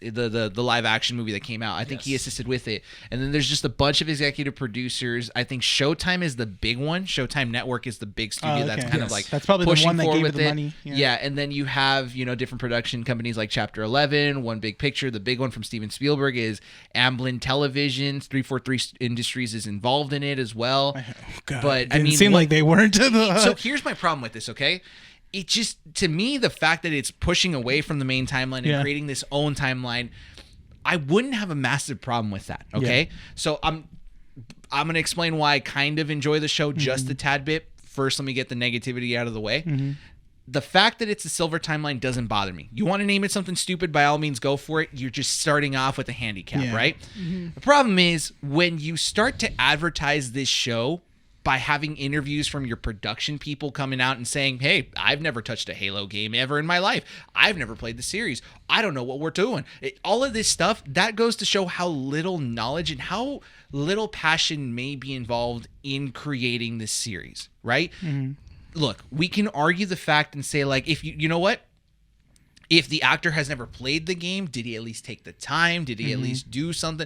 The live action movie that came out. I think he assisted with it. And then there's just a bunch of executive producers. I think Showtime is the big one. Showtime Network is the big studio okay. that's kind of Yes. like That's probably the pushing one that forward gave it with the money. Yeah, and then you have, different production companies like Chapter 11, One Big Picture. The big one from Steven Spielberg is Amblin Television. 343 Industries is involved in it as well. Oh, God. But It I didn't mean, seem like they weren't. so here's my problem with this, okay? It just, to me, the fact that it's pushing away from the main timeline and Yeah. creating this own timeline, I wouldn't have a massive problem with that, okay? So I'm going to explain why I kind of enjoy the show just a tad bit. First, let me get the negativity out of the way. The fact that it's a silver timeline doesn't bother me. You want to name it something stupid, by all means, go for it. You're just starting off with a handicap, Yeah. right? The problem is when you start to advertise this show by having interviews from your production people coming out and saying, hey, I've never touched a Halo game ever in my life. I've never played the series. I don't know what we're doing. All of this stuff, that goes to show how little knowledge and how little passion may be involved in creating this series, right? Look, we can argue the fact and say, like, if you know what? If the actor has never played the game, did he at least take the time? Did he at least do something?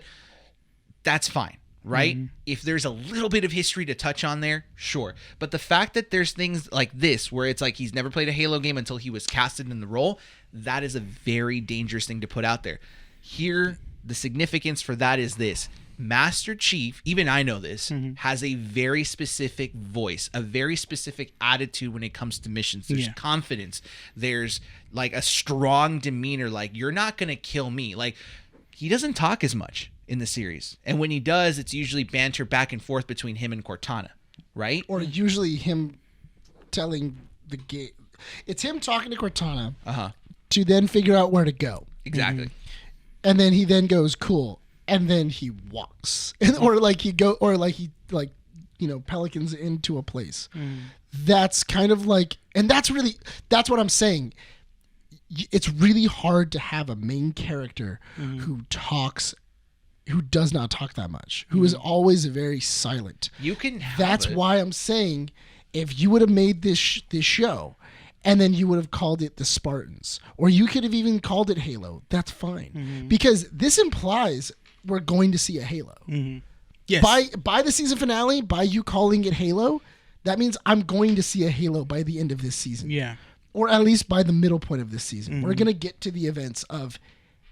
That's fine. Right? If there's a little bit of history to touch on there, sure. But the fact that there's things like this, where it's like he's never played a Halo game until he was casted in the role, that is a very dangerous thing to put out there. Here, the significance for that is this. Master Chief, even I know this, has a very specific voice, a very specific attitude when it comes to missions. There's confidence. There's like a strong demeanor, like, you're not going to kill me. Like, he doesn't talk as much in the series. And when he does, it's usually banter back and forth between him and Cortana, right? Or usually him telling the game. It's him talking to Cortana to then figure out where to go. Exactly. And then he then goes, cool. And then he walks. or he pelicans into a place. That's kind of like, and that's what I'm saying. It's really hard to have a main character who does not talk that much, who is always very silent. You can have That's it. why I'm saying, if you would have made this show, and then you would have called it the Spartans, or you could have even called it Halo, that's fine. Because this implies we're going to see a Halo. Yes. By the season finale, by you calling it Halo, that means I'm going to see a Halo by the end of this season. Yeah. Or at least by the middle point of this season. We're going to get to the events of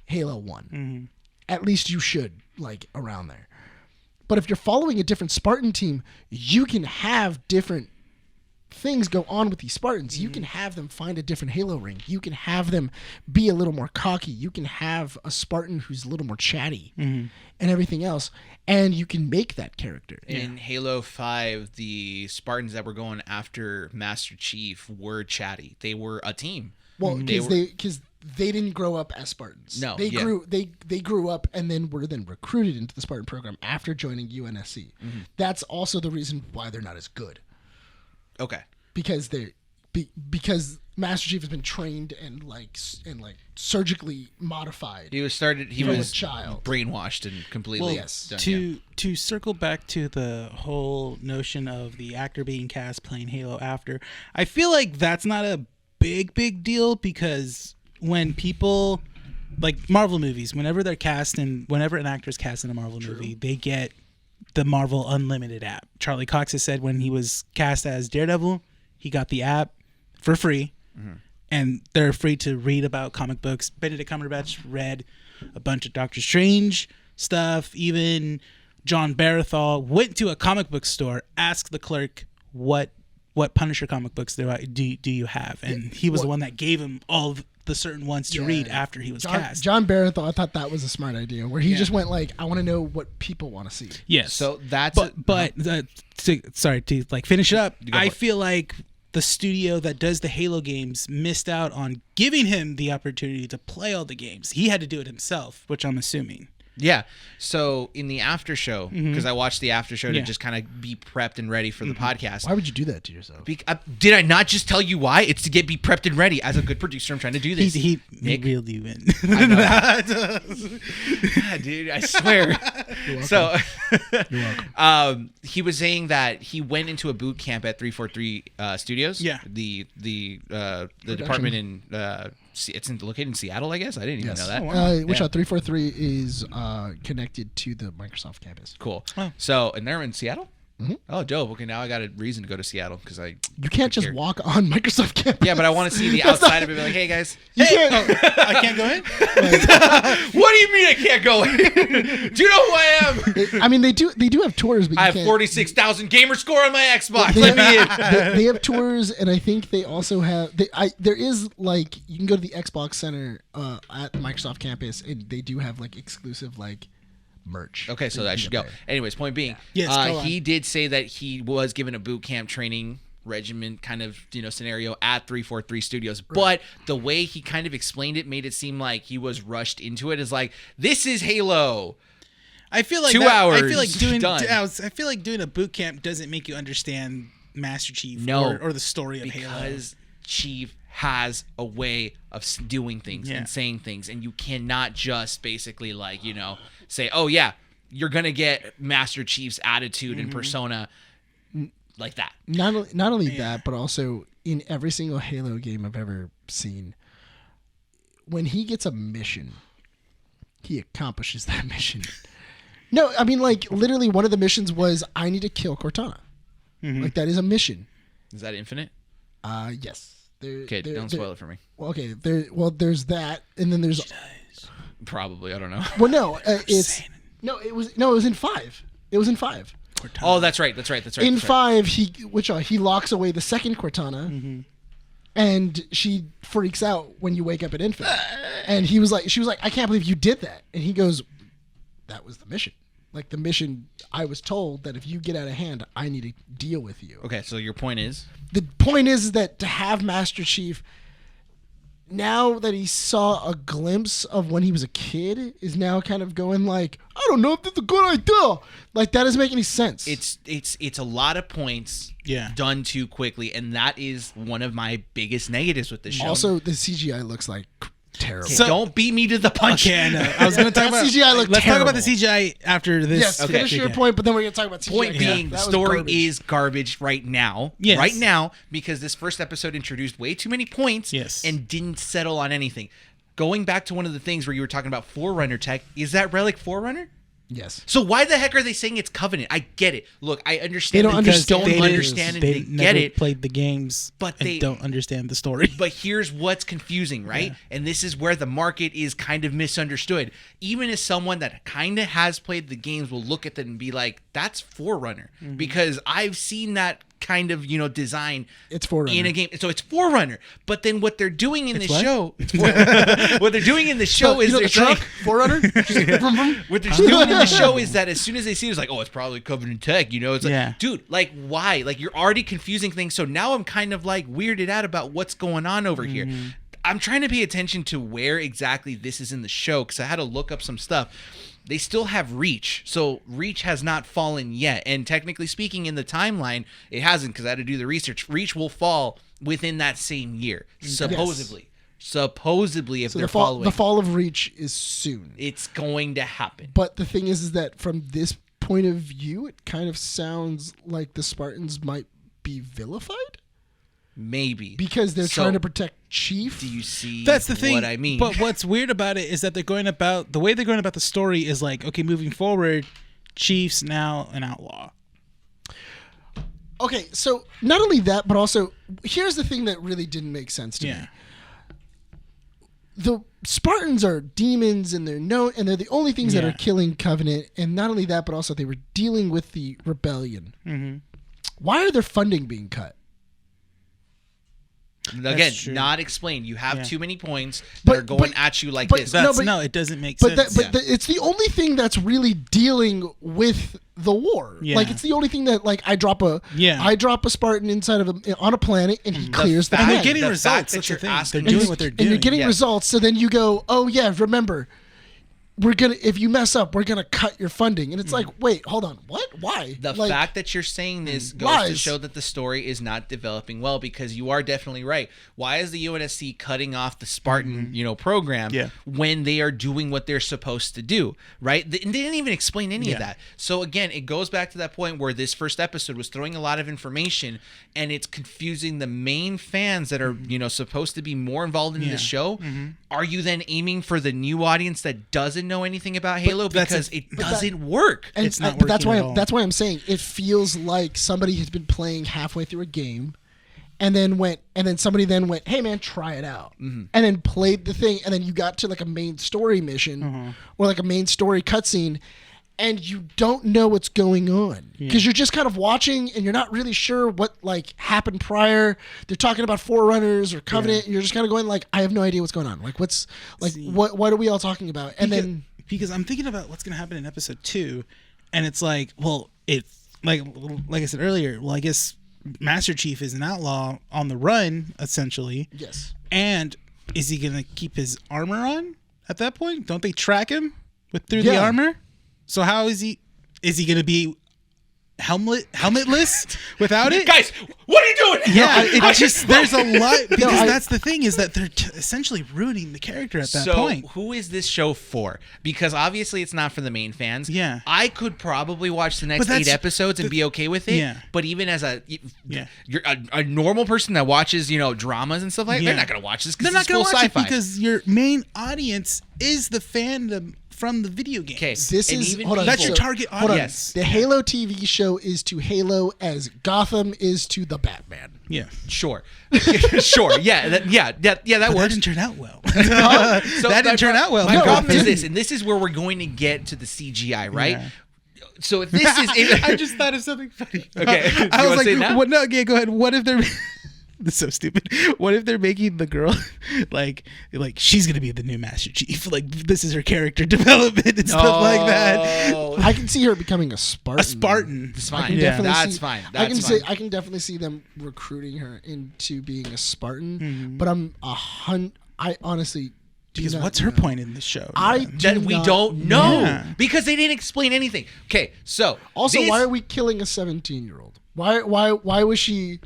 Halo 1. At least you should, like, around there. But if you're following a different Spartan team, you can have different things go on with these Spartans. You can have them find a different Halo ring. You can have them be a little more cocky. You can have a Spartan who's a little more chatty and everything else. And you can make that character. In Halo 5, the Spartans that were going after Master Chief were chatty. They were a team. Well, because they didn't grow up as Spartans. No, they grew up and then were then recruited into the Spartan program after joining UNSC. That's also the reason why they're not as good. Okay. Because because Master Chief has been trained and surgically modified. He was from a child. brainwashed and completely. Well, yes. done, to circle back to the whole notion of the actor being cast playing Halo after, I feel like that's not a big deal, because when people like Marvel movies, whenever they're cast and whenever an actor's cast in a Marvel movie, they get the Marvel Unlimited app. Charlie Cox has said when he was cast as Daredevil, he got the app for free, and they're free to read about comic books. Benedict Cumberbatch read a bunch of Doctor Strange stuff. Even John Barathol went to a comic book store, asked the clerk what Punisher comic books do you have, and he was the one that gave him all of the certain ones to read after he was cast. John Barathol, I thought that was a smart idea, where he just went like, I want to know what people want to see. Yes. So that's to like finish it up, I feel like the studio that does the Halo games missed out on giving him the opportunity to play all the games. He had to do it himself, which I'm assuming. Yeah. So in the after show, because I watched the after show to just kind of be prepped and ready for the podcast. Why would you do that to yourself? Did I not just tell you why? It's to be prepped and ready. As a good producer, I'm trying to do this. He reeled you in. Yeah, dude, I swear. So You're welcome. he was saying that he went into a boot camp at 343 Studios. Yeah. The department in located in Seattle, I guess. I didn't even know that. Which 343 is connected to the Microsoft campus. Cool. Oh. So, and they're in Seattle? Mm-hmm. Oh, dope. Okay, now I got a reason to go to Seattle because You can't just walk on Microsoft campus. Yeah, but I want to see the outside of it. Be like, hey guys, You can't. I can't go in? what do you mean I can't go in? Do you know who I am? I mean, they do have tours, but you I have can't. 46,000 gamer score on my Xbox. They Let me in. they have tours, and I think they also have. There is you can go to the Xbox Center at Microsoft campus, and they do have exclusive merch. Okay, so I should go. Anyways, point being, Yes, go on. he did say that he was given a boot camp training regimen kind of scenario at 343 Studios, but the way he kind of explained it made it seem like he was rushed into it. As like, this is Halo. I feel like 2 hours. I feel like doing. Done. I feel like doing a boot camp doesn't make you understand Master Chief or the story of Halo. Because Chief has a way of doing things and saying things, and you cannot just basically say, oh yeah, you're gonna get Master Chief's attitude and persona like that. Not only that, but also in every single Halo game I've ever seen, when he gets a mission, he accomplishes that mission. No, I mean literally one of the missions was I need to kill Cortana. That is a mission. Is that Infinite? Yes. Okay, don't spoil it for me. Well, okay, there's that, and then there's Probably, I don't know. well, no, it was in 5. It was in 5. Cortana. Oh, that's right. In 5, he locks away the second Cortana, and she freaks out when you wake up at Infinite, and she was like, I can't believe you did that, and he goes, that was the mission. The mission, I was told that if you get out of hand, I need to deal with you. Okay, so your point is? The point is that to have Master Chief, now that he saw a glimpse of when he was a kid, is now kind of going I don't know if that's a good idea. That doesn't make any sense. It's a lot of points done too quickly, and that is one of my biggest negatives with this show. Also, the CGI looks terrible. So, don't beat me to the punch. Okay, I know. I was going to talk about CGI. Let's talk about the CGI after this. Yes, finish your point, but then we're going to talk about CGI. Point being, the story is garbage right now. Yes. Right now, because this first episode introduced way too many points and didn't settle on anything. Going back to one of the things where you were talking about Forerunner tech, is that Relic Forerunner? Yes. So why the heck are they saying it's Covenant? I get it. Look, I understand. They don't understand. And they get it. Played the games, but they don't understand the story. But here's what's confusing, right? Yeah. And this is where the market is kind of misunderstood. Even as someone that kind of has played the games will look at them and be like, "That's Forerunner," because I've seen that kind of design. It's Forerunner in a game, so it's Forerunner. But then what they're doing in the show, what they're doing in the show is they're saying Forerunner. What they're doing in the show is that as soon as they see it, it's like, oh, it's probably Covenant tech. It's like, dude, why? You're already confusing things. So now I'm kind of weirded out about what's going on over here. I'm trying to pay attention to where exactly this is in the show because I had to look up some stuff. they still have Reach. So Reach has not fallen yet. And technically speaking, in the timeline, it hasn't, because I had to do the research. Reach will fall within that same year, supposedly. Yes. Supposedly, if they're following. The fall of Reach is soon. It's going to happen. But the thing is that from this point of view, it kind of sounds like the Spartans might be vilified. Maybe. Because they're trying to protect Chief. Do you see That's the thing. what I mean? But what's weird about it is that the way they're going about the story is like, okay, moving forward, Chief's now an outlaw. Okay, so not only that, but also, here's the thing that really didn't make sense to me. The Spartans are demons, and they're the only things that are killing Covenant. And not only that, but also they were dealing with the rebellion. Mm-hmm. Why are their funding being cut? Again, not explained. You have too many points that are going at you like this. No, it doesn't make sense. But it's the only thing that's really dealing with the war. Yeah. Like, it's the only thing that, like, I drop a Spartan inside of on a planet, and he clears the and planet. they're getting results. That's the thing. They're doing what they're doing. And you're getting results. So then you go, oh yeah, remember, if you mess up, we're gonna cut your funding. And it's like, wait, hold on, what? Why? The fact that you're saying this goes to show that the story is not developing well, because you are definitely right. Why is the UNSC cutting off the Spartan, program when they are doing what they're supposed to do? Right? They didn't even explain any of that. So again, it goes back to that point where this first episode was throwing a lot of information, and it's confusing the main fans that are, supposed to be more involved in the show. Mm-hmm. Are you then aiming for the new audience that doesn't know anything about Halo? Because it doesn't work. And it's not working that's why I'm saying it feels like somebody has been playing halfway through a game, and then somebody went, hey man, try it out, and then played the thing, and then you got to like a main story mission or like a main story cutscene, and you don't know what's going on because you're just kind of watching, and you're not really sure what like happened prior. They're talking about Forerunners or Covenant, and you're just kind of going like, I have no idea what's going on. Like, what are we all talking about? And because I'm thinking about what's going to happen in episode 2, and it's like, well, it's like I said earlier. Well, I guess Master Chief is an outlaw on the run, essentially. Yes. And is he going to keep his armor on at that point? Don't they track him through the armor? So how is he? Is he going to be helmetless without it? Guys, what are you doing? Yeah, there's a lot, because that's the thing, is that they're essentially ruining the character at that point. So who is this show for? Because obviously it's not for the main fans. Yeah. I could probably watch the next 8 episodes and be okay with it. Yeah. But even as you're a normal person that watches, dramas and stuff like that, they're not going to watch this because it's full sci-fi. Because your main audience is the fandom from the video games. Okay, that's your target audience. The Halo TV show is to Halo as Gotham is to the Batman. Yeah, sure, sure, that works. That didn't turn out well. That didn't turn out well. My problem is this, and this is where we're going to get to the CGI, right? Yeah. So if this is, I just thought of something funny. Okay, I was like, "What? No, okay, go ahead. What if they're?" This is so stupid. What if they're making the girl like she's gonna be the new Master Chief? Like, this is her character development and stuff like that. I can see her becoming a Spartan. A Spartan. It's fine. That's fine. I can definitely see them recruiting her into being a Spartan. Mm-hmm. But I honestly. Because what's her point in the show? We don't know because they didn't explain anything. Okay, so also why are we killing a 17-year-old? Why was she?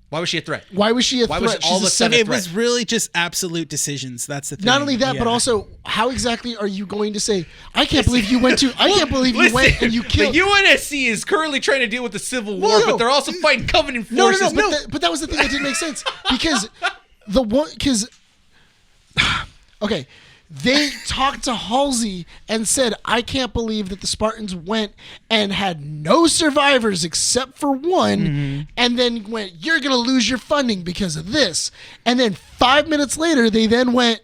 Why was she a threat? Why was she a threat? Was all it was really just absolute decisions. That's the thing. Not only that, but also, how exactly are you going to say, I can't believe you went to, I can't believe you went and you killed. The UNSC is currently trying to deal with the Civil War, but they're also fighting Covenant forces. But that was the thing that didn't make sense. Because okay, they talked to Halsey and said, I can't believe that the Spartans went and had no survivors except for one, and then went, you're going to lose your funding because of this. And then 5 minutes later, they then went,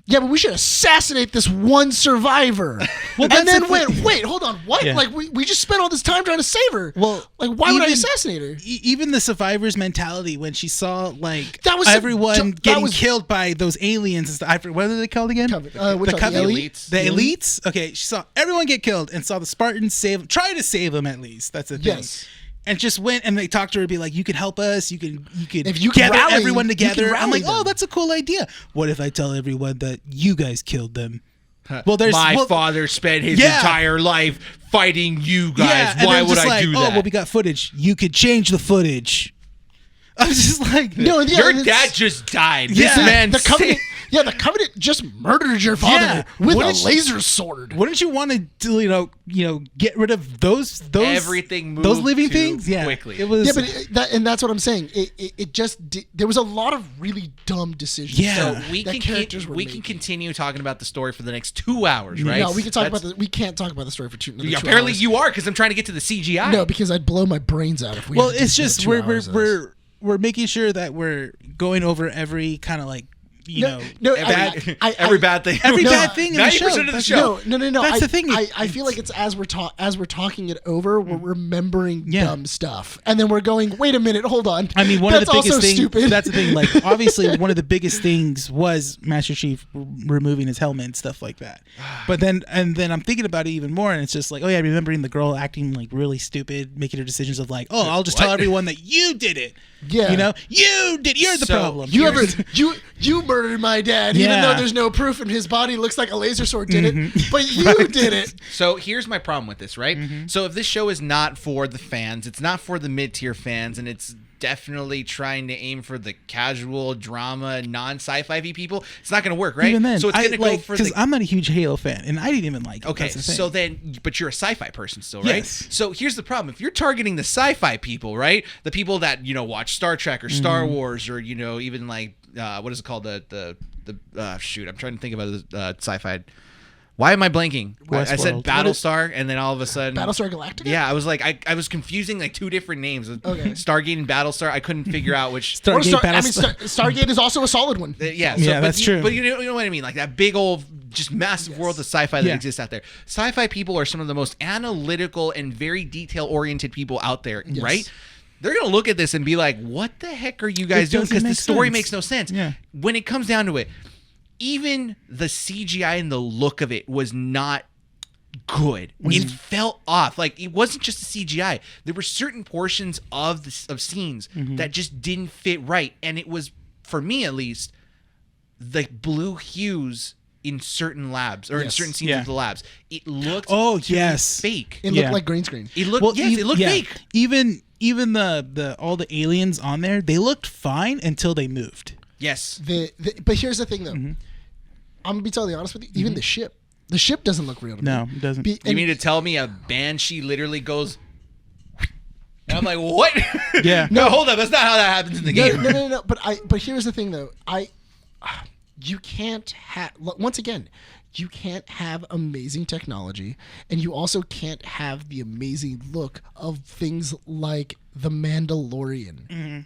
yeah, but we should assassinate this one survivor. And then wait, hold on, what? Yeah. Like, we just spent all this time trying to save her. Well, like, why would I assassinate her? Even the survivor's mentality when she saw, like, everyone getting killed by those aliens and stuff. What are they called again? The elites. The elites? Okay, she saw everyone get killed and saw the Spartans try to save them at least. That's the thing. Yes. And just went and they talked to her and be like, you can help us. You can if you gather rally, everyone together. I'm like, them. oh, that's a cool idea. What if I tell everyone that you guys killed them? Well, my father spent his entire life fighting you guys. Yeah, Why and would just I do that? Oh, well, we got footage. You could change the footage. I was just like, No, yeah, your dad just died. Yeah. This man. the Covenant. Yeah, the Covenant just murdered your father Yeah. with What a is- laser sword. wouldn't you want to, get rid of those Everything moved those living too things? Yeah, quickly. It was. Yeah, but that's what I'm saying. It just there was a lot of really dumb decisions. Yeah. So we that can characters were we making. can continue talking about the story for the next 2 hours, right? No, we can talk That's- about we can't talk about the story for another 2 Apparently, hours. you are because I'm trying to get to the CGI. No, because I'd blow my brains out if we. well, had to it's do just 2 hours of this. we're making sure that we're going over every kind of every bad thing. every No, bad thing in the 90% show. of the That's- show. No. That's the thing. I feel like it's as we're talking it over, we're remembering Yeah. dumb stuff, and then we're going, wait a minute, hold on. I mean, one that's of the biggest also things. stupid. That's the thing. Like, obviously, one of the biggest things was Master Chief removing his helmet and stuff like that. But then I'm thinking about it even more, and it's just like, oh yeah, remembering the girl acting like really stupid, making her decisions of like, oh, I'll just tell everyone that you did it. Yeah. You did. You're the So, problem. You murdered my dad, even Yeah. though there's no proof and his body looks like a laser sword did it, but you did it. So here's my problem with this, right? So if this show is not for the fans, it's not for the mid-tier fans, and it's definitely trying to aim for the casual drama, non-sci-fi people, it's not going to work, right? Even then, so it's going to go for because the... I'm not a huge Halo fan, and I didn't even like it. Okay, That's the thing. so then, but you're a sci-fi person still, right? Yes. So here's the problem: if you're targeting the sci-fi people, right, the people that watch Star Trek or Star Wars or even like what is it called shoot, I'm trying to think about the sci-fi. Why am I blanking? I said Westworld. Battlestar, and then all of a sudden, Battlestar Galactica? Yeah, I was like, I was confusing like two different names, Okay. Stargate and Battlestar. I couldn't figure out which. Stargate, Stargate is also a solid one. Yeah, Yeah, that's true. But you know what I mean, like that big old, just massive world of sci-fi that exists out there. Sci-fi people are some of the most analytical and very detail-oriented people out there, right? They're gonna look at this and be like, "What the heck are you guys doing?" Because the story makes no sense. Yeah. When it comes down to it, even the CGI and the look of it was not good. It felt off. Like it wasn't just the CGI. There were certain portions of scenes that just didn't fit right, and it was, for me at least, the blue hues in certain labs or in certain scenes of the labs. It looked fake. It looked like green screen. It looked it looked fake. Even the all the aliens on there, they looked fine until they moved. Yes. But here's the thing, though. I'm gonna be totally honest with you. Even the ship doesn't look real to me. No, it doesn't. You mean to tell me a banshee literally goes? And I'm like, what? Yeah. No, hold up. That's not how that happens in the game. No. But here's the thing, though. You can't have, once again, you can't have amazing technology, and you also can't have the amazing look of things like The Mandalorian.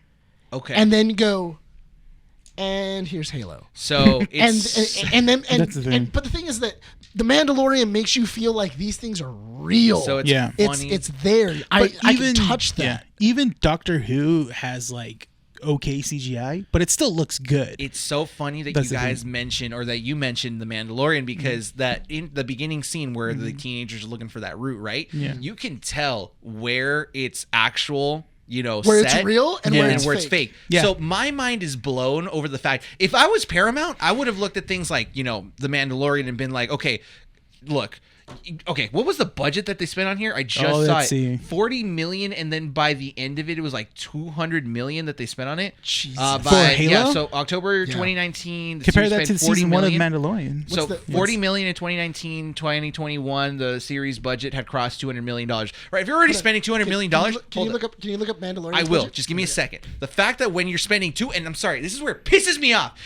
Okay. And then go, and here's Halo. So it's That's the thing. But the thing is that The Mandalorian makes you feel like these things are real. so it's Yeah. funny. it's there. I can touch that. Yeah, even Doctor Who has like okay CGI, but it still looks good. It's so funny that That's you the guys thing. mentioned, or that you mentioned, The Mandalorian, because that in the beginning scene where the teenagers are looking for that root, right? Yeah. You can tell where it's actual, Where it's set real and where it's it's fake. Yeah. So my mind is blown over the fact, if I was Paramount, I would have looked at things like, The Mandalorian and been like, okay, look. Okay, what was the budget that they spent on here? I just saw let's it. see. 40 million, and then by the end of it was like 200 million that they spent on it. Jesus. For Halo? So October 2019. The Compare series that to spent 40 season 1 of million. Mandalorian. So What's the- 40 million in 2019, 2021, the series budget had crossed $200 million. Right, if you're already spending $200 million, Can you hold look up. up? Can you look up Mandalorian? I will. Just give me a second. The fact that when you're spending and I'm sorry, this is where it pisses me off,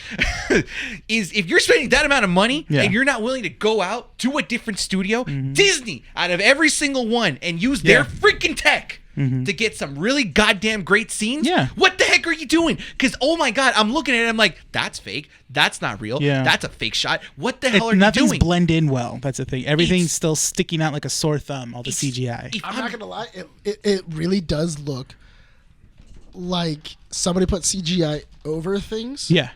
is if you're spending that amount of money and you're not willing to go out to a different studio, Disney, out of every single one, and use their freaking tech to get some really goddamn great scenes. Yeah. What the heck are you doing? Because, oh my God, I'm looking at it, I'm like, that's fake. That's not real. Yeah. That's a fake shot. What the hell are you Nothing's doing? blend in well. That's the thing. Everything's It's- still sticking out like a sore thumb. All the CGI. If I'm not gonna lie. It really does look like somebody put CGI over things, Yeah.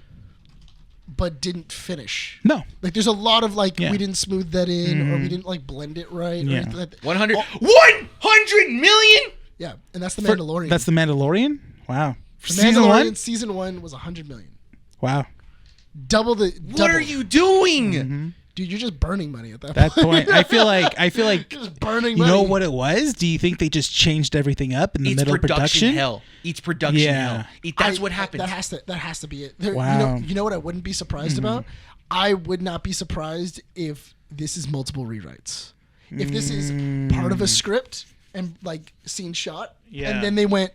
but didn't finish. No. Like there's a lot of like Yeah. we didn't smooth that in, or we didn't like blend it right. Or Yeah. anything like that. 100 million? Yeah, and that's the Mandalorian. That's the Mandalorian. Wow. For the season Mandalorian 1. season 1 was 100 million. Wow. Double the. What are you doing? dude, you're just burning money at that point. I feel like just burning you money. know what it was? Do you think they just changed everything up in the middle of production? Hell. It's production hell. That's what happens. That has to be it. Wow. You know what I wouldn't be surprised about? I would not be surprised if this is multiple rewrites. If this is part of a script and like scene shot, and then they went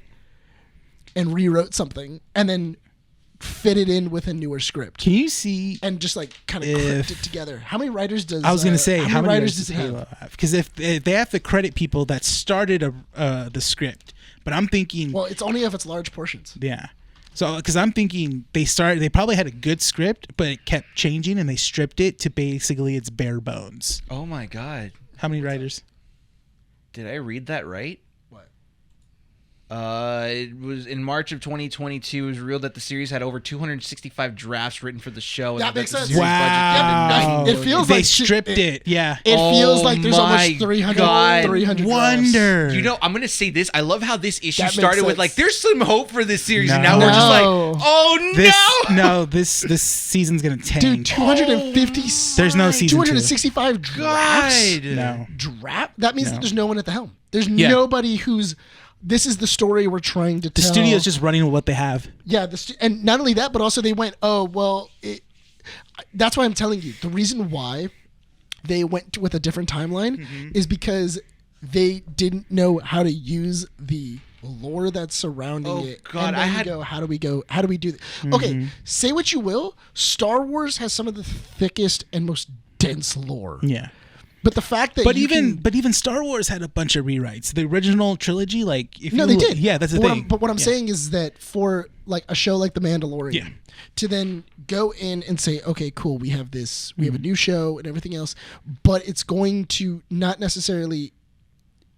and rewrote something and then fit it in with a newer script. Can you see and just like kind of crypt it together? How many writers does I was going to say how many writers does it Halo have? Because if they have to credit people that started the script, but I'm thinking, well, it's only if it's large portions. Yeah. So because I'm thinking they probably had a good script, but it kept changing and they stripped it to basically its bare bones. Oh my god. How many writers? Did I read that right? What? It was in March of 2022. It was revealed that the series had over 265 drafts written for the show. That makes sense. Wow. It feels they like stripped it. Yeah. It feels like there's almost 300 Wonder. drafts. You know, I'm going to say this. I love how this issue That started makes with like, sense. there's some hope for this series. And No. now we're just like, No. oh no. This season's going to tank. Dude, 250. There's no season 265 drafts. God. No. Draft? That means No. that there's no one at the helm. There's Yeah. nobody who's. This is the story we're trying to The tell. studio's just running with what they have. Yeah, and not only that, but also they went, oh, well, that's why I'm telling you. The reason why they went with a different timeline is because they didn't know how to use the lore that's surrounding it. God, and then how do we do this? Okay, say what you will. Star Wars has some of the thickest and most dense lore. Yeah. But the fact that But even Star Wars had a bunch of rewrites. The original trilogy, like they did. Yeah, that's the thing. But what I'm saying is that for like a show like The Mandalorian, Yeah. to then go in and say, okay, cool, we have this, we have a new show and everything else, but it's going to not necessarily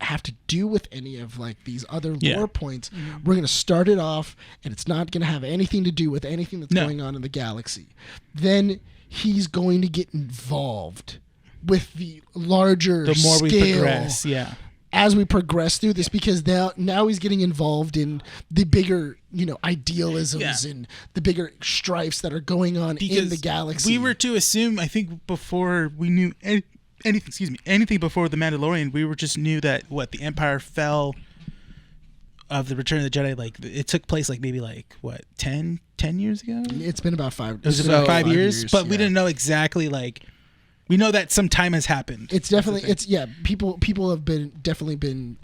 have to do with any of like these other lore points. We're going to start it off, and it's not going to have anything to do with anything that's going on in the galaxy. Then he's going to get involved with the larger The more scale we progress, as we progress through this, because now he's getting involved in the bigger, idealisms and the bigger strifes that are going on in the galaxy. We were to assume, I think, before we knew anything before The Mandalorian, we just knew that the Empire fell of the Return of the Jedi, like it took place like maybe 10 years ago. It's been about 5. It was about 5 years, but we didn't know exactly we know that some time has happened. It's definitely people have definitely been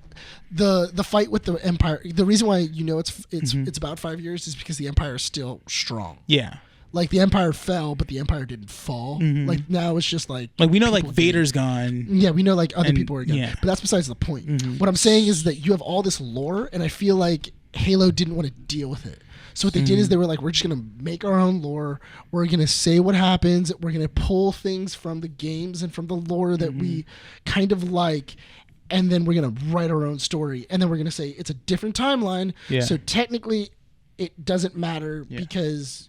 the fight with the Empire. The reason why it's about 5 years is because the Empire is still strong. Yeah. Like the Empire fell, but the Empire didn't fall. Like now it's just like we know Vader's gone. Yeah, we know other people are gone. Yeah. But that's besides the point. What I'm saying is that you have all this lore, and I feel like Halo didn't want to deal with it. So what they did is they were like, we're just going to make our own lore. We're going to say what happens. We're going to pull things from the games and from the lore that we kind of like. And then we're going to write our own story. And then we're going to say it's a different timeline. Yeah. So technically it doesn't matter because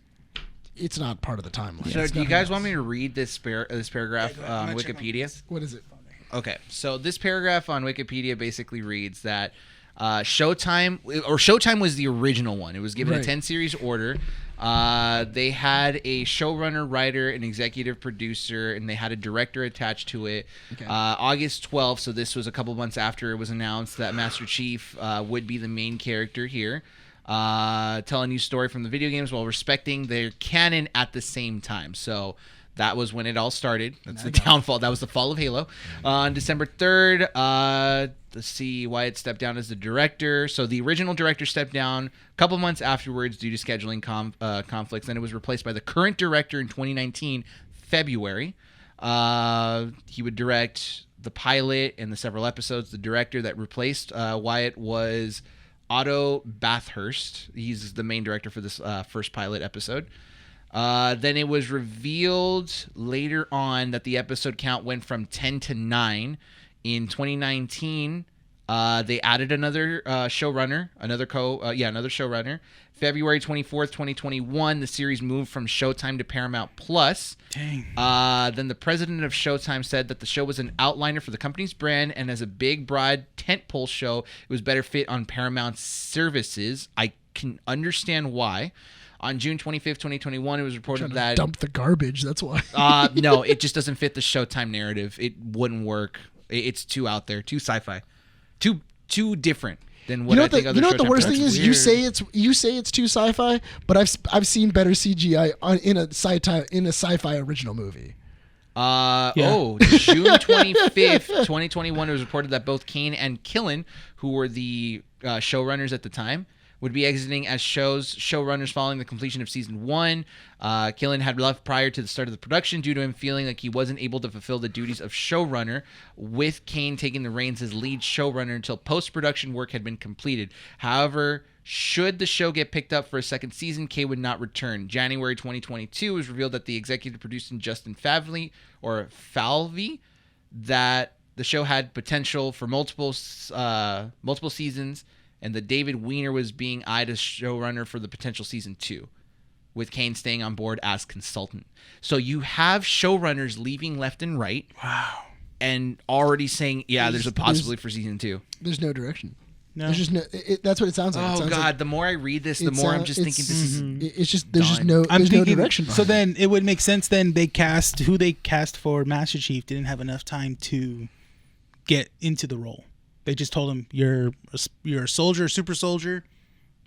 it's not part of the timeline. So do you guys want me to read this paragraph on Wikipedia? What is it? Okay. So this paragraph on Wikipedia basically reads that Showtime was the original one. It was given a 10-series order. They had a showrunner, writer, an executive producer, and they had a director attached to it. Okay. August 12th, so this was a couple months after it was announced that Master Chief would be the main character here, tell a new story from the video games while respecting their canon at the same time. So that was when it all started. That's the downfall. That was the fall of Halo. On December 3rd, let's see, Wyatt stepped down as the director. So the original director stepped down a couple months afterwards due to scheduling conflicts. Then it was replaced by the current director in 2019, February. He would direct the pilot and the several episodes. The director that replaced Wyatt was Otto Bathurst. He's the main director for this first pilot episode. Then it was revealed later on that the episode count went from 10 to 9. In 2019, they added another showrunner, another showrunner. February 24th, 2021, the series moved from Showtime to Paramount Plus. Dang. Then the president of Showtime said that the show was an outliner for the company's brand, and as a big, broad tentpole show, it was better fit on Paramount's services. I can understand why. On June 25th, 2021, it was reported that dump the garbage. That's why. no, it just doesn't fit the Showtime narrative. It wouldn't work. It's too out there, too sci-fi, too different than what I think other. You know what the Showtime worst thing productions is? do. You say it's too sci-fi, but I've seen better CGI in a sci-fi original movie. June 25th, 2021, it was reported that both Kane and Killen, who were the showrunners at the time, would be exiting as showrunners following the completion of season 1. Killen had left prior to the start of the production due to him feeling like he wasn't able to fulfill the duties of showrunner, with Kane taking the reins as lead showrunner until post-production work had been completed. However, should the show get picked up for a second season, Kane would not return. January 2022 was revealed that the executive producer Justin Falvey that the show had potential for multiple seasons, and that David Weiner was being eyed as showrunner for the potential season 2, with Kane staying on board as consultant. So you have showrunners leaving left and right. Wow. And already saying, there's a possibility for season 2. There's no direction. No. There's just no. That's what it sounds like. Oh, It sounds God. like The more I read this, the more I'm just thinking this is... It's just there's just done. no. I'm There's thinking, no direction. so behind it. then it would make sense. Then they cast for Master Chief didn't have enough time to get into the role. They just told him you're a soldier, a super soldier.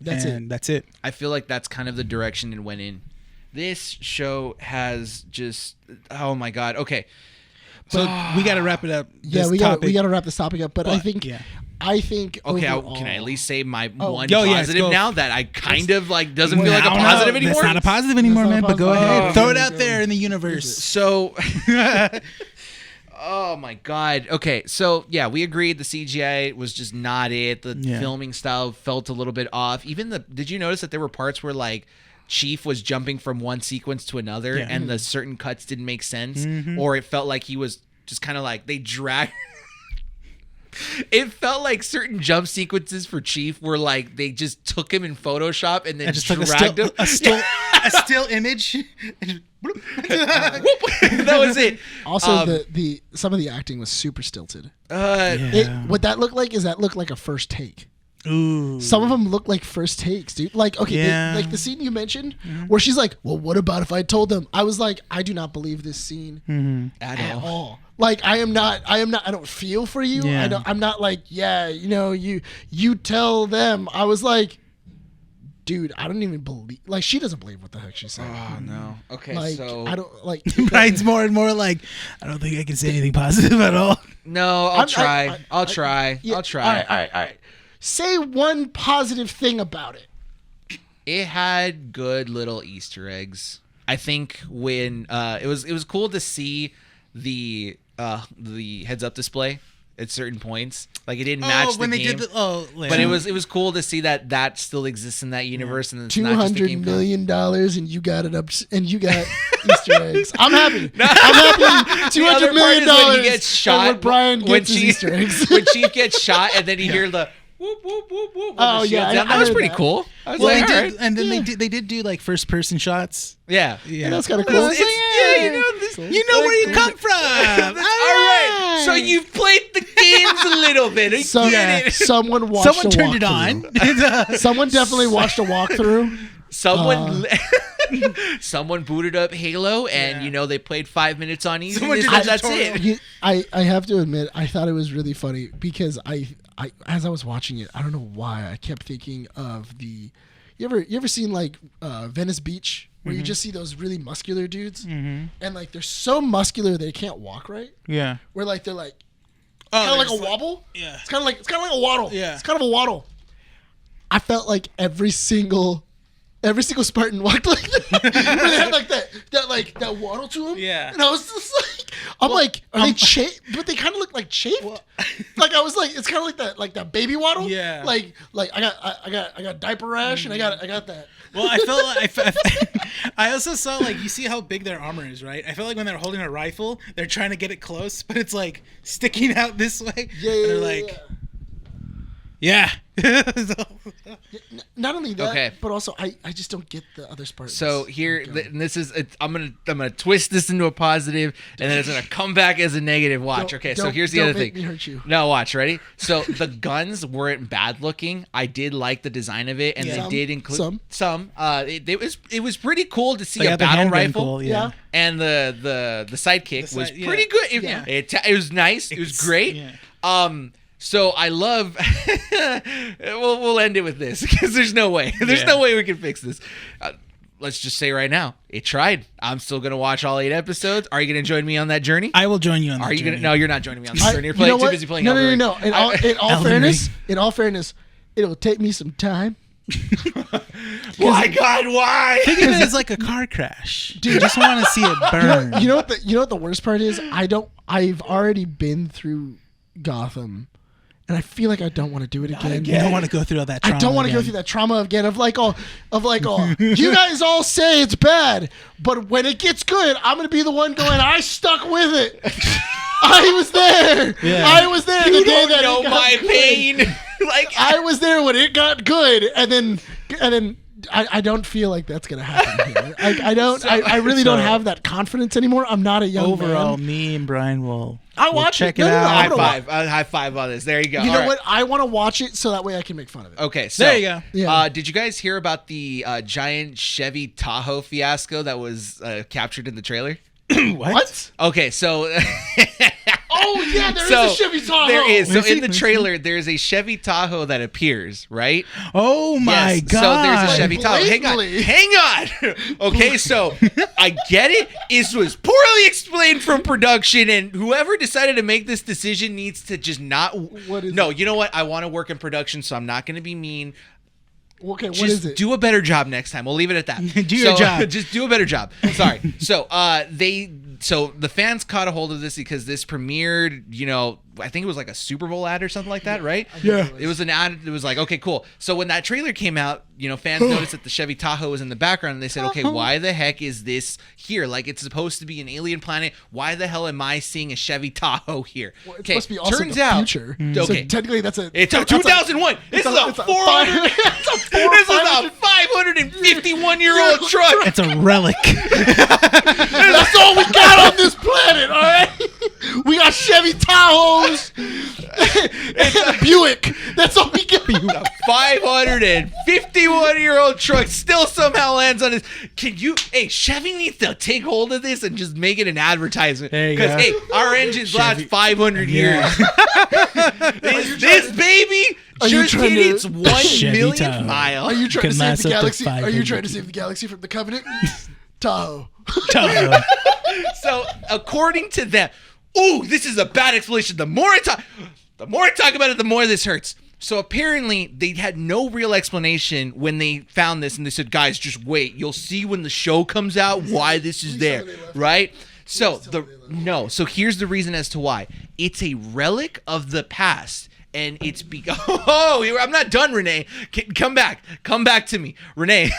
That's it. I feel like that's kind of the direction it went in. This show has just... Oh, my God. Okay. So we got to wrap it up. Yeah, we got to wrap this topic up. But I think. Yeah. Okay, overall, can I at least say my one yes, positive go. now that I kind of like doesn't feel like a I don't know. positive anymore? That's not a positive anymore, That's man. not But go positive. ahead, throw it out there in the universe. So, oh my God. Okay, so yeah, we agreed the CGI was just not it. The filming style felt a little bit off. Even did you notice that there were parts where like Chief was jumping from one sequence to another, and the certain cuts didn't make sense, or it felt like he was just kind of like they dragged. It felt like certain jump sequences for Chief were like they just took him in Photoshop and then I just dragged took him. a still image. That was it. Also, the some of the acting was super stilted. Yeah. What that looked like is that looked like a first take. Ooh. Some of them look like first takes, dude. Like, okay, like the scene you mentioned where she's like, well, what about if I told them? I was like, I do not believe this scene at all. Like, I don't feel for you. Yeah. I'm not like, you tell them. I was like, dude, I don't even believe, like, she doesn't believe what the heck she's saying. Oh, no. Okay, Like, so... I don't, like... Brian's more and more like, I don't think I can say anything positive at all. No, I'll try. I'll try. All right. Say one positive thing about it. It had good little Easter eggs. I think when it was cool to see the heads up display at certain points. Like it didn't match the game. But it was cool to see that still exists in that universe, and it's not just the game $200 million, and you got it up, and you got Easter eggs. I'm happy. I'm happy. $200 million. When he gets shot, when Brian gets his Easter eggs. When Chief gets shot, and then you hear the whoop whoop whoop whoop. Oh yeah, that was pretty cool. I was Well, like, they all did, right. and then they did do like first person shots. Yeah. And that's kind of cool. You know where you come from. All right. So you've played the games a little bit. Someone watched. Someone turned it on. Someone definitely watched a walkthrough. Someone booted up Halo, and they played 5 minutes on easy. Someone did That's it. I have to admit, I thought it was really funny because I as I was watching it, I don't know why I kept thinking of the. You ever seen like Venice Beach where you just see those really muscular dudes and like they're so muscular they can't walk right? Yeah. Where like they're like kind of like a wobble. Yeah. It's kind of like a waddle. Yeah. It's kind of a waddle. I felt like every single Spartan walked like that. Where they had like that waddle to him. Yeah. And I was just like, are they chafed? But they kind of look like chafed. Like I was like, it's kind of like that baby waddle. Yeah. Like I got diaper rash and I got that. Well, I felt like I also saw like you see how big their armor is, right? I felt like when they're holding a rifle, they're trying to get it close, but it's like sticking out this way. Yeah. And they're like, Yeah. Not only that, Okay. but also I just don't get the other Spartans. So here, and this is I'm gonna twist this into a positive, and then it's gonna come back as a negative. Watch. Okay, so here's the other thing. Don't make me hurt you. No, watch. Ready? So the guns weren't bad looking. I did like the design of it, and Yeah. they did include Some. It was pretty cool to see Like a the battle handgun rifle. cool, Yeah. And the sidekick was yeah. pretty good. Yeah. It was nice. It was great. Yeah. So I love. we'll end it with this because there's no way. There's no way we can fix this. Let's just say right now, it tried. I'm still gonna watch all 8 episodes. Are you gonna join me on that journey? I will join you on that Are you journey. gonna? No, you're not joining me on this journey. You're too busy playing. No. Elden Ring. In all fairness, it'll take me some time. My God, why? Think of it as like a car crash. Dude, just want to see it burn. You know what the worst part is? I've already been through Gotham, and I feel like I don't want to do it again. You don't want to go through all that trauma. I don't want to go through that trauma again of like, you guys all say it's bad, but when it gets good, I'm gonna be the one going, I stuck with it. I was there. Yeah. I was there You the day don't that know it got my good. pain. Like I was there when it got good, and then I don't feel like that's gonna happen here. I don't. I really don't have that confidence anymore. I'm not a young Overall, man. me and Brian will I'll watch check it. it No, out. I'm gonna high five on this. There you go. You All know right. what? I want to watch it so that way I can make fun of it. Okay, so There you go. Yeah. Did you guys hear about the giant Chevy Tahoe fiasco that was captured in the trailer? What? Okay, so Oh yeah, there is so a Chevy Tahoe. there is. So Let me see, in the let me see. trailer, there's a Chevy Tahoe that appears, right? Oh my Yes, god. so there's a Chevy Tahoe. Blatantly. Hang on. Okay, so I get it. This was poorly explained from production, and whoever decided to make this decision needs to just not. What is no, it? you know what? I want to work in production, so I'm not going to be mean. Okay, what Just is it? do a better job next time. We'll leave it at that. Do your job. Just do a better job. Sorry. So the fans caught a hold of this because this premiered, I think it was like a Super Bowl ad or something like that, right? Yeah. It was an ad. It was like, okay, cool. So when that trailer came out, fans noticed that the Chevy Tahoe was in the background, and they said, okay, why the heck is this here? Like, it's supposed to be an alien planet. Why the hell am I seeing a Chevy Tahoe here? Well, it's Okay, supposed to be also turns the out, future. Okay. So technically, that's a. It's a that's a- 2001. This is a it's a 400. This is a 551-year-old truck. It's a relic. That's all we got on this planet. All right. We got Chevy Tahoes. It's a Buick. That's all we got. A 551-year-old truck still somehow lands on his. Hey, Chevy needs to take hold of this and just make it an advertisement. There you Because, go. hey, our engines last Chevy. 500 years. This baby Are you just trying hit to- its 1 Chevy millionth Tahoe. mile. Are you trying to Can save last the up to galaxy? Are you 500. trying to save the galaxy from the Covenant? Tahoe. Tahoe. So, according to them, this is a bad explanation. The more I talk about it, the more this hurts. So apparently they had no real explanation when they found this, and they said, guys, just wait. You'll see when the show comes out why this is there, right? So so here's the reason as to why. It's a relic of the past. And it's I'm not done, Renee. Come back to me, Renee.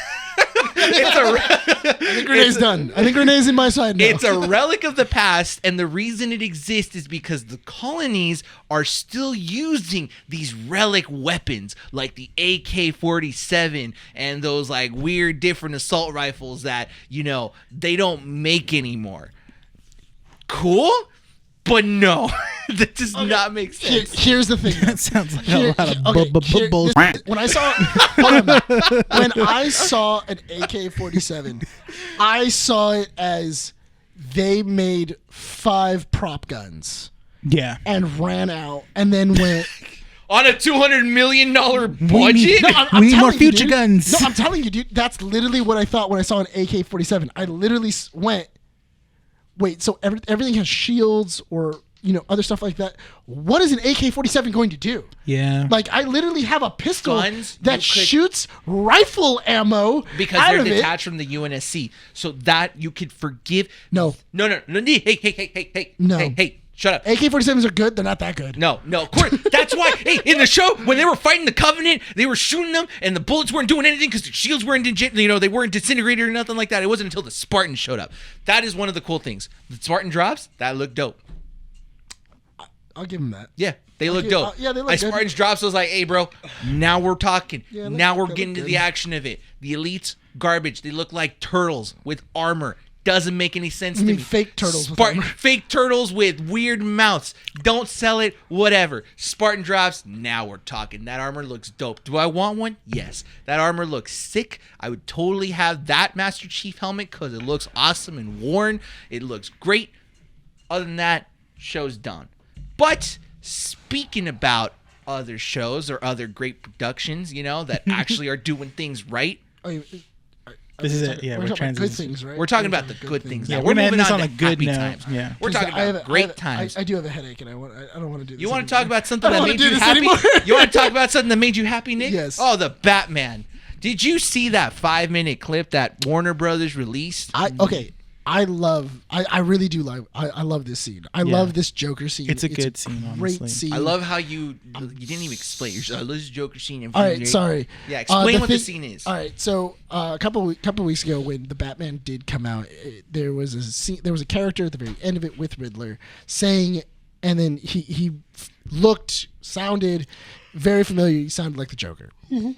I think Renee's done. I think Renee's in my side now. It's a relic of the past, and the reason it exists is because the colonies are still using these relic weapons like the AK-47 and those like weird different assault rifles that, they don't make anymore. Cool? But no, that does not make sense. Here's the thing. That sounds like a lot of bullshit. When I saw an AK-47, I saw it as they made 5 prop guns Yeah. and ran out and then went. On a $200 million budget? We need telling more you, future dude. guns. No, I'm telling you, dude. That's literally what I thought when I saw an AK-47. I literally went, wait, so everything has shields or, other stuff like that. What is an AK-47 going to do? Yeah. Like, I literally have a pistol Guns, that you could- shoots rifle ammo Because out they're of it. detached from the UNSC. So that you could forgive. No. No. Hey. No. Hey. Shut up. AK-47s are good. They're not that good. No, of course. That's why, hey, in the show, when they were fighting the Covenant, they were shooting them, and the bullets weren't doing anything because the shields weren't, they weren't disintegrated or nothing like that. It wasn't until the Spartans showed up. That is one of the cool things. The Spartan drops, that looked dope. I'll give him that. Yeah, they look dope. Yeah, they look like good. Spartans drops. I was like, hey, bro, now we're talking. Yeah, now we're they getting look to good. the action of it. The elites, garbage. They look like turtles with armor. Doesn't make any sense to me. Fake turtles with armor. Fake turtles with weird mouths. Don't sell it. Whatever. Spartan drops. Now we're talking. That armor looks dope. Do I want one? Yes. That armor looks sick. I would totally have that Master Chief helmet because it looks awesome and worn. It looks great. Other than that, show's done. But speaking about other shows or other great productions, that actually are doing things right. This is it. Yeah, we're talking about good things, right? We're talking about the good things. Yeah, now. we're moving this on on to a good happy note. times. Yeah. We're talking about great times. I do have a headache, and I don't want to do this. You want to anymore. talk about something I that don't made wanna do you this happy? anymore. You want to talk about something that made you happy, Nick? Yes. Oh, the Batman. Did you see that 5-minute clip that Warner Brothers released? I really do like. I love this scene. I love this Joker scene. It's a good scene, Great honestly. scene. I love how you didn't even explain yourself. I love this Joker scene. All right, sorry. Yeah, explain what the scene is. All right, so a couple weeks ago, when the Batman did come out, there was a scene. There was a character at the very end of it with Riddler saying, and then he sounded very familiar. He sounded like the Joker. Mm-hmm.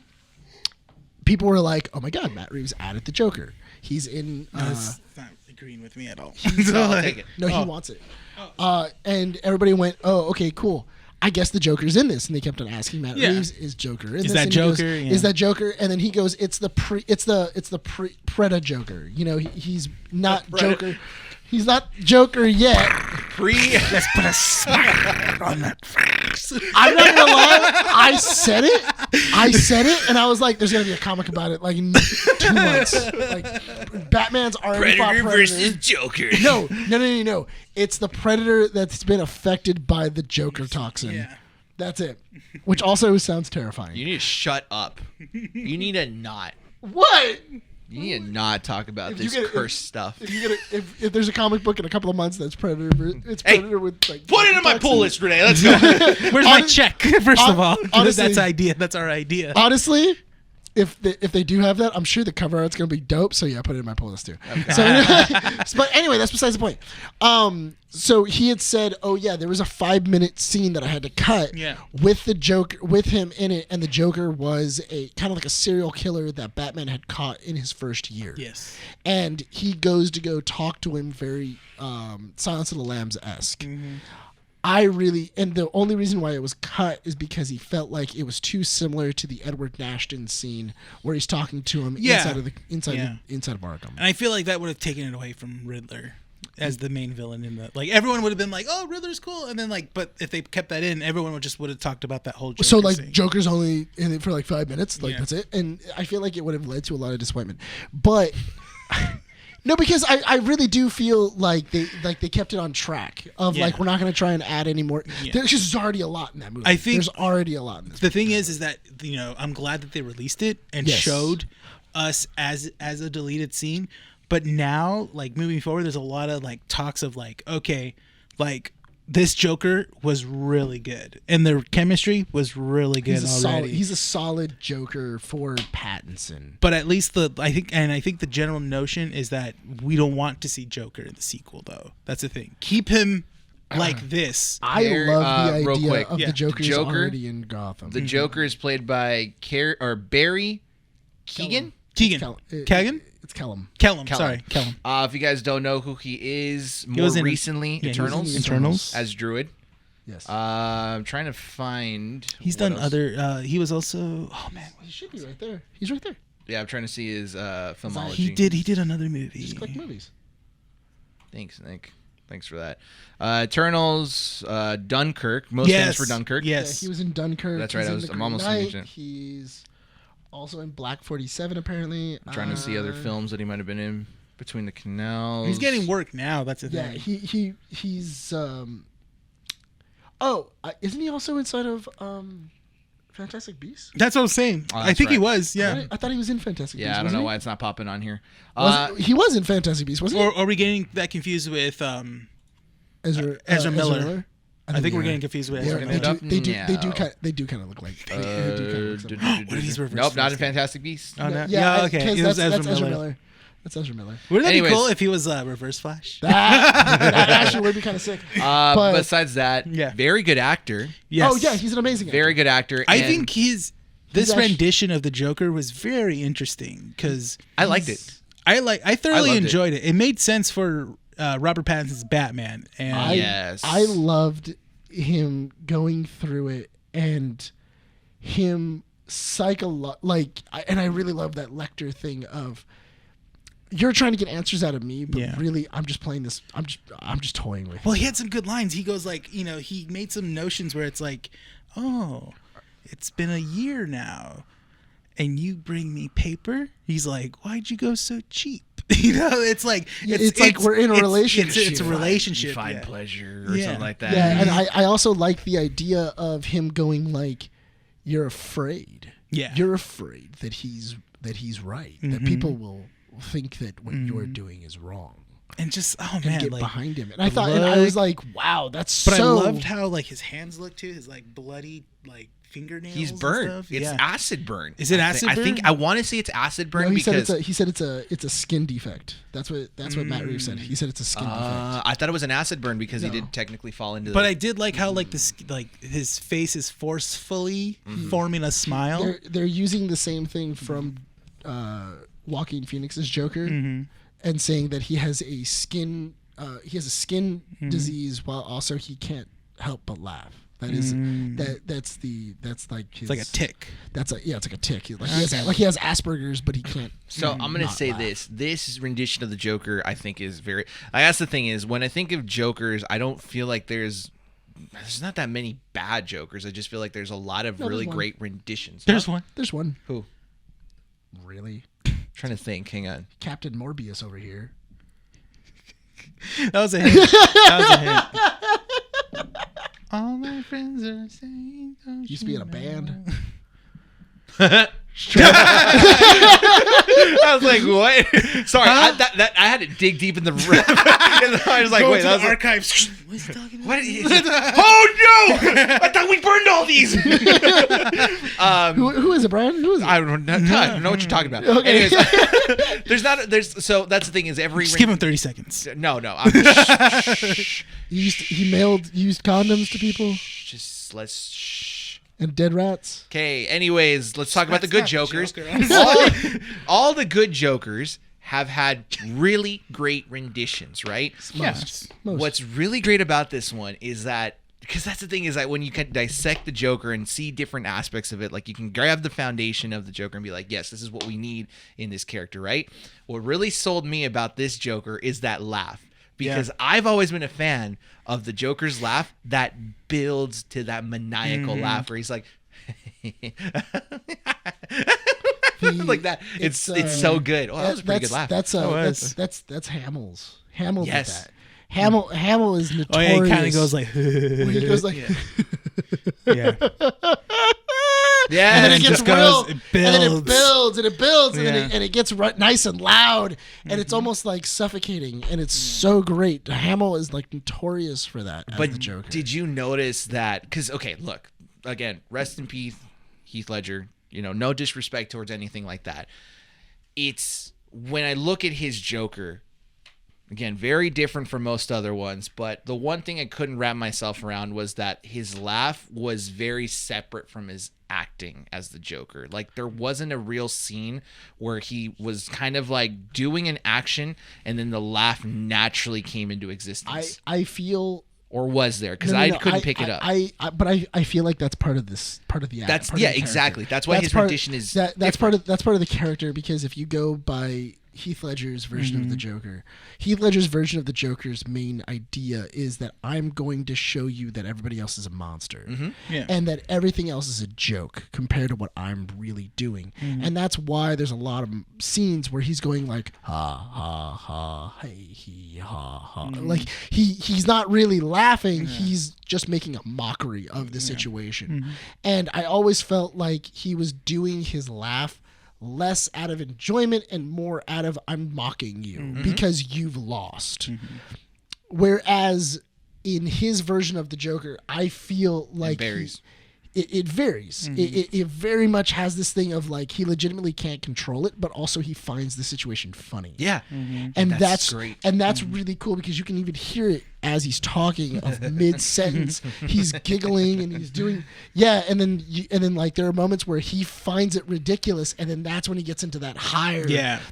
People were like, "Oh my God, Matt Reeves added the Joker. He's in." That's not agreeing with me at all. I'll take it. No, he wants it. And everybody went, "Oh, okay, cool. I guess the Joker's in this." And they kept on asking Matt Reeves, "Is Joker in this?" Is that And he goes, Joker? Yeah. Is that Joker? And then he goes, "It's the Preda Joker. He's not Joker. He's not Joker yet." Let's put a smile on that face. I'm not gonna lie. I said it, and I was like, "There's gonna be a comic about it, like in 2 months." Like, Batman's already fought Predator Predator versus Joker. No. It's the Predator that's been affected by the Joker toxin. Yeah. That's it. Which also sounds terrifying. You need to shut up. You need to not. What? You need to not talk about If you this get- cursed stuff. If there's a comic book in a couple of months that's Predator, it's Hey, Predator with like. Put it in my toxin. pull list, Renee. Let's go. Where's my check? First of all, honestly- that's our idea. Honestly, if they do have that, I'm sure the cover art's gonna be dope. So yeah, put it in my pull list too. So, but anyway, that's besides the point. So he had said, "Oh yeah, there was a 5-minute scene that I had to cut Yeah. with the Joker, with him in it, and the Joker was a kind of like a serial killer that Batman had caught in his first year." Yes. And he goes to go talk to him, very Silence of the Lambs-esque. Mm-hmm. And the only reason why it was cut is because he felt like it was too similar to the Edward Nashton scene where he's talking to him inside of Arkham. And I feel like that would have taken it away from Riddler as the main villain in the everyone would have been like, "Oh, Riddler's cool," and then but if they kept that in, everyone would have talked about that whole Joker So scene. Joker's only in it for 5 minutes, that's it, and I feel like it would have led to a lot of disappointment. But no, because I really do feel like they kept it on track of Yeah. we're not going to try and add any more. Yeah. There's just already a lot in that movie. I think there's already a lot in this. The thing is that I'm glad that they released it and Yes. showed us as a deleted scene. But now, moving forward, there's a lot of talks of this Joker was really good, and their chemistry was really good already. He's a solid Joker for Pattinson. But at least I think the general notion is that we don't want to see Joker in the sequel, though. That's the thing. Keep him like this. I love the real idea quick. of Yeah. the Joker's Joker- already in Gotham. The Joker is played by Barry Keoghan. Kagan? It's Kellum. Kellum. Kellum. Sorry, Kellum. If you guys don't know who he is, He was in- recently, he was in Eternals, Eternals. as Druid. Yes. I'm trying to find. He's what done else. other. He was also. Oh man, He should be right there. He's right there. Yeah, I'm trying to see his filmology. he did another movie. Just click movies. Thanks, Nick. Thanks for that. Eternals, Dunkirk. Most famous for Dunkirk. Yes. Yeah, he was in Dunkirk. That's right, He's in The I'm Green almost Knight. thinking it. He's also in Black 47, apparently. I'm trying to see other films that he might have been in. Between the Canals. He's getting work now. That's the Yeah, thing. he's. Isn't he also inside of Fantastic Beasts? That's what I'm saying. Oh, I that's think he right. was. Yeah. I thought he was in Fantastic Beasts. Yeah, I don't wasn't know he? why it's not popping on here. He was in Fantastic Beasts, wasn't he? Or are we getting that confused with Ezra Miller? I think we're getting confused with Ezra Yeah, Miller. they do kind of look like. They do kinda look What similar. are these reverse Nope, not in faces? Fantastic Beasts. Oh, no. Yeah, okay. 'cause It was that's Ezra Ezra Miller. Miller. That's Ezra Miller. Wouldn't that be Anyways. cool if he was Reverse Flash? That actually would be kind of sick. But Besides that, Yeah. very good actor. Yes. oh yeah, he's an amazing actor. Very good actor. I and think this actually- rendition of the Joker was very interesting because I liked it. I thoroughly loved it. enjoyed it. It made sense for Robert Pattinson's Batman, and Yes. I loved him going through it and him and I really love that Lecter thing of you're trying to get answers out of me, but Yeah. really I'm just playing this. I'm just toying with. well, he had some good lines. He goes like, he made some notions where it's like, oh, it's been a year now, and you bring me paper. He's like, why'd you go so cheap? It's like it's like we're in a relationship. It's a relationship. You find yeah. pleasure or Yeah. something like that. Yeah, and I also like the idea of him going like, "You're afraid. Yeah. You're afraid that he's right. That people will think that what you're doing is wrong." And just And man, get like, behind him. And I thought, and I was like, "Wow, that's but so." I loved how like his hands looked too. His like bloody like fingernails. He's and burnt. stuff. It's yeah. acid burn. Is it I acid I think burn? I want to say it's acid burn No, he because said it's a skin defect. That's what Matt Reeves said. He said it's a skin defect. I thought it was an acid burn because he No. did technically fall into. But I did like how like his face is forcefully forming a smile. They're using the same thing from Joaquin Phoenix's Joker, and saying that he has a skin disease while also he can't help but laugh. That is that's like his, It's like a tick. It's like a tick. He has Asperger's, but he can't. So I'm gonna not say laugh. this rendition of the Joker I think is very. That's the thing is when I think of Jokers, I don't feel like there's not that many bad Jokers. I just feel like there's a lot of No, there's really one. great renditions. There's one. There's one. Who? Really? Trying to think. Hang on. Captain Morbius over here. That was a hit. That was a hit. All my friends are saying. Don't Used to be in you a band. I was like, what? Sorry, I had to dig deep in the. I was like, Go wait, to that was the like, archives. What's he talking about? what? Oh no! I thought we burned all these. Who is it, Brian? Who is it? I don't know what you're talking about. Okay. Anyways, so that's the thing is every Just give him 30 seconds. no. He mailed used condoms to people Just let's. and dead rats. Okay. Anyways, let's talk about the good That's not Jokers. Joker. all the good Jokers have had really great renditions, right? Most. What's really great about this one is that because that's the thing is that when you can dissect the Joker and see different aspects of it, like you can grab the foundation of the Joker and be like, yes, this is what we need in this character, right? What really sold me about this Joker is that laugh. Because I've always been a fan of the Joker's laugh that builds to that maniacal laugh where he's like like that. It's so good. Oh, that was a pretty good laugh. That's Hamill's. Hamill Yes. did that. Hamill is Oh, notorious. yeah, he kind of goes like. When he goes like, yeah. Yeah, and then it it gets just goes, real, it and then it builds. builds, and it builds, and Yeah. then it gets nice and loud, and it's almost like suffocating, and it's so great. Hamill is like notorious for that. As But the Joker. did you notice that? Because okay, look again. Rest in peace, Heath Ledger. No disrespect towards anything like that. It's when I look at his Joker. Again, very different from most other ones, but the one thing I couldn't wrap myself around was that his laugh was very separate from his acting as the Joker. Like there wasn't a real scene where he was kind of like doing an action and then the laugh naturally came into existence. I feel. Or was there? Because No, I no, couldn't pick it up. But I feel like that's part of this, part of the act. That's part of the character. exactly. That's why his part- rendition is that's part of the character, because if you go by Heath Ledger's version of the Joker, Heath Ledger's version of the Joker's main idea is that I'm going to show you that everybody else is a monster, Yeah. and that everything else is a joke compared to what I'm really doing. And that's why there's a lot of scenes where he's going like ha ha ha hey he ha ha, like he's not really laughing, he's just making a mockery of the situation. And I always felt like he was doing his laugh less out of enjoyment and more out of I'm mocking you because you've lost. Whereas in his version of the Joker, I feel like berries. it varies. It very much has this thing of like he legitimately can't control it, but also he finds the situation funny. Yeah, and that's great. And that's really cool because you can even hear it as he's talking of mid sentence. He's giggling and he's doing and then like there are moments where he finds it ridiculous, and then that's when he gets into that higher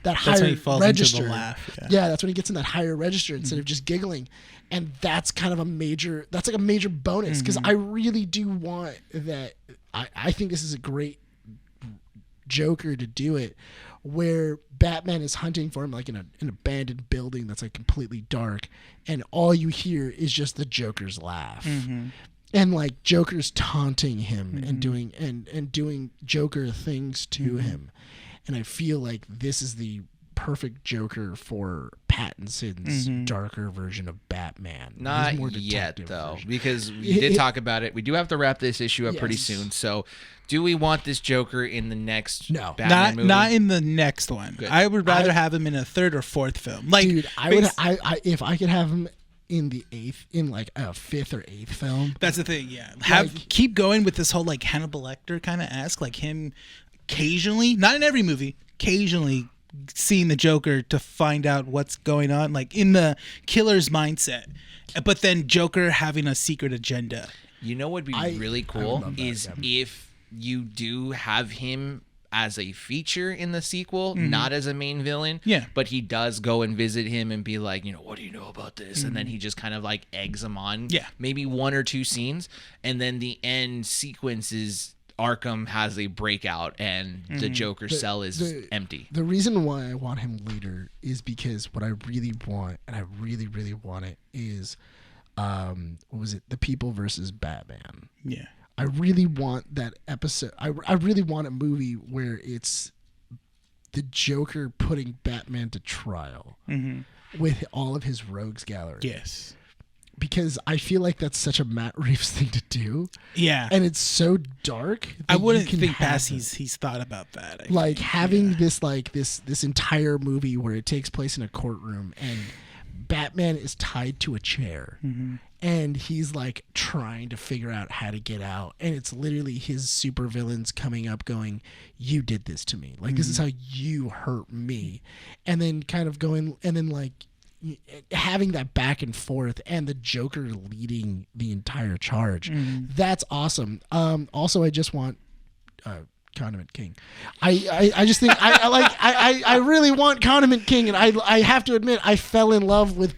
that's when he falls register. into the laugh. That's when he gets in that higher register instead of just giggling. And that's kind of a major bonus because I really do want that. I think this is a great Joker to do it, where Batman is hunting for him like in an abandoned building that's like completely dark, and all you hear is just the Joker's laugh. And like Joker's taunting him and doing Joker things to him. And I feel like this is the perfect Joker for Pattinson's darker version of Batman. Not yet, though, because we did talk about it. We do have to wrap this issue up pretty soon. So, do we want this Joker in the next Batman movie? Not in the next one. Good. I would rather have him in a third or fourth film. Like, dude, I if I could have him in like a fifth or eighth film. That's the thing. Yeah, keep going with this whole like Hannibal Lecter kind of ask, like him occasionally, not in every movie, occasionally seeing the Joker to find out what's going on, like in the killer's mindset, but then Joker having a secret agenda. You know what would be really cool is if you do have him as a feature in the sequel, not as a main villain, but he does go and visit him and be like, what do you know about this? And then he just kind of like eggs him on, maybe one or two scenes, and then the end sequence is Arkham has a breakout and the Joker's cell is empty. The reason why I want him later is because what I really want, and I really, really want it, is what was it? The People versus Batman. Yeah. I really want that episode. I really want a movie where it's the Joker putting Batman to trial with all of his rogues gallery. Yes. Because I feel like that's such a Matt Reeves thing to do. Yeah. And it's so dark. I wouldn't think past he's thought about that. Like having this entire movie where it takes place in a courtroom and Batman is tied to a chair and he's like trying to figure out how to get out, and it's literally his supervillains coming up going, you did this to me, like this is how you hurt me, and then kind of going, and then like having that back and forth and the Joker leading the entire charge. That's awesome. Also I just want Condiment King. I just think I really want Condiment King, and I have to admit I fell in love with,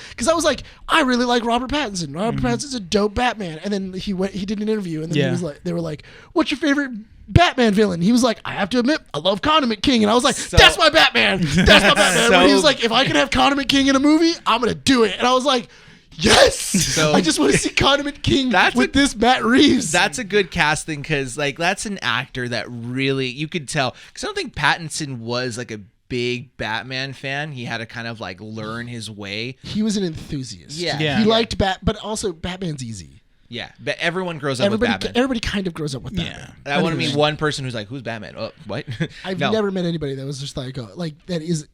because I was like, I really like Robert Pattinson. Robert Pattinson's a dope Batman. And then he did an interview, and then he was like, they were like, what's your favorite Batman villain? He was like, I have to admit, I love Condiment King. And I was like, that's my Batman. That's my Batman. When he was like, if I could have Condiment King in a movie, I'm gonna do it. And I was like, yes. So I just want to see Condiment King with this Matt Reeves. That's a good casting, because like that's an actor that really you could tell. Because I don't think Pattinson was like a big Batman fan. He had to kind of like learn his way. He was an enthusiast. Yeah. He liked but also Batman's easy. Yeah, but everyone grows up with Batman. Everybody kind of grows up with Batman. I want to meet one person who's like, who's Batman? Oh, what? I've never met anybody that was just like that is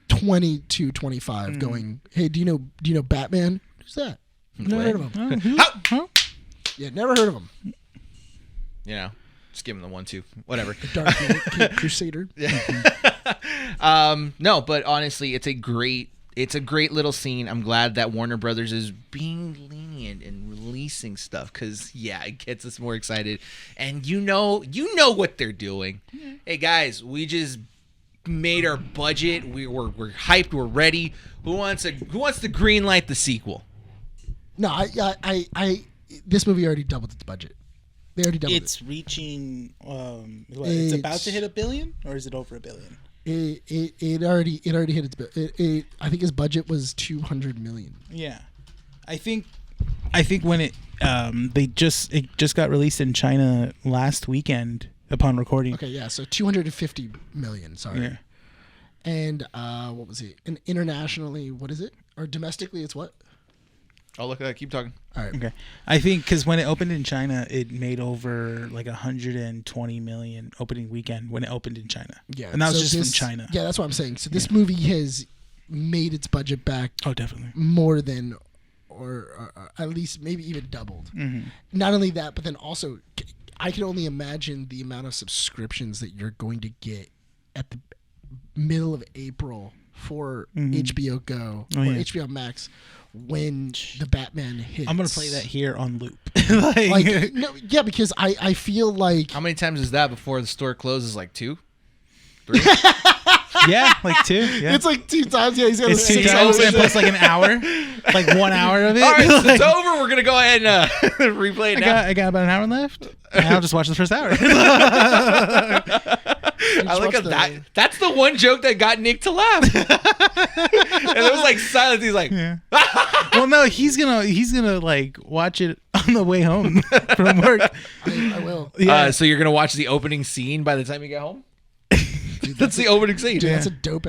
20 to 25 going, hey, do you know Batman? Who's that? Never heard of him. Yeah, never heard of him. Just give him the 1-2, whatever. Dark Crusader. No, but honestly, it's a great little scene. I'm glad that Warner Brothers is being lenient and releasing stuff, because it gets us more excited. And you know what they're doing. Hey guys, we just made our budget. We're hyped. We're ready. Who wants to green light the sequel? No, I this movie already doubled its budget. They already doubled it. It's reaching. It's about to hit $1 billion, or is it over $1 billion? It already hit its bill. I think his budget was $200 million. Yeah, I think when it just got released in China last weekend upon recording. Okay, yeah, so $250 million. Sorry. Yeah. And what was it? And internationally, what is it? Or domestically, it's what? I'll look at that. Keep talking. All right. Okay. I think because when it opened in China, it made over like 120 million opening weekend when it opened in China. Yeah. And that was just from China. Yeah, that's what I'm saying. So this movie has made its budget back. Oh, definitely. More than or at least maybe even doubled. Mm-hmm. Not only that, but then also I can only imagine the amount of subscriptions that you're going to get at the middle of April for HBO Go or HBO Max when the Batman hits. I'm gonna play that here on loop. Yeah, because I feel like How many times is that before the store closes? Like 2? 3? Yeah, like 2. Yeah. it's like 2 times. Yeah, he's got It's 2 6 times hours and plus like an hour, like 1 hour of it. All right, so Like, it's over. We're gonna go ahead and replay it now. I got about an hour left. And I'll just watch the first hour. I like that. That's the one joke that got Nick to laugh. And there was like silence. He's like, Yeah. Well, no, he's gonna like watch it on the way home from work. I will. Yeah. so you're gonna watch the opening scene by the time you get home? That's the opening scene. Dude, that's a dope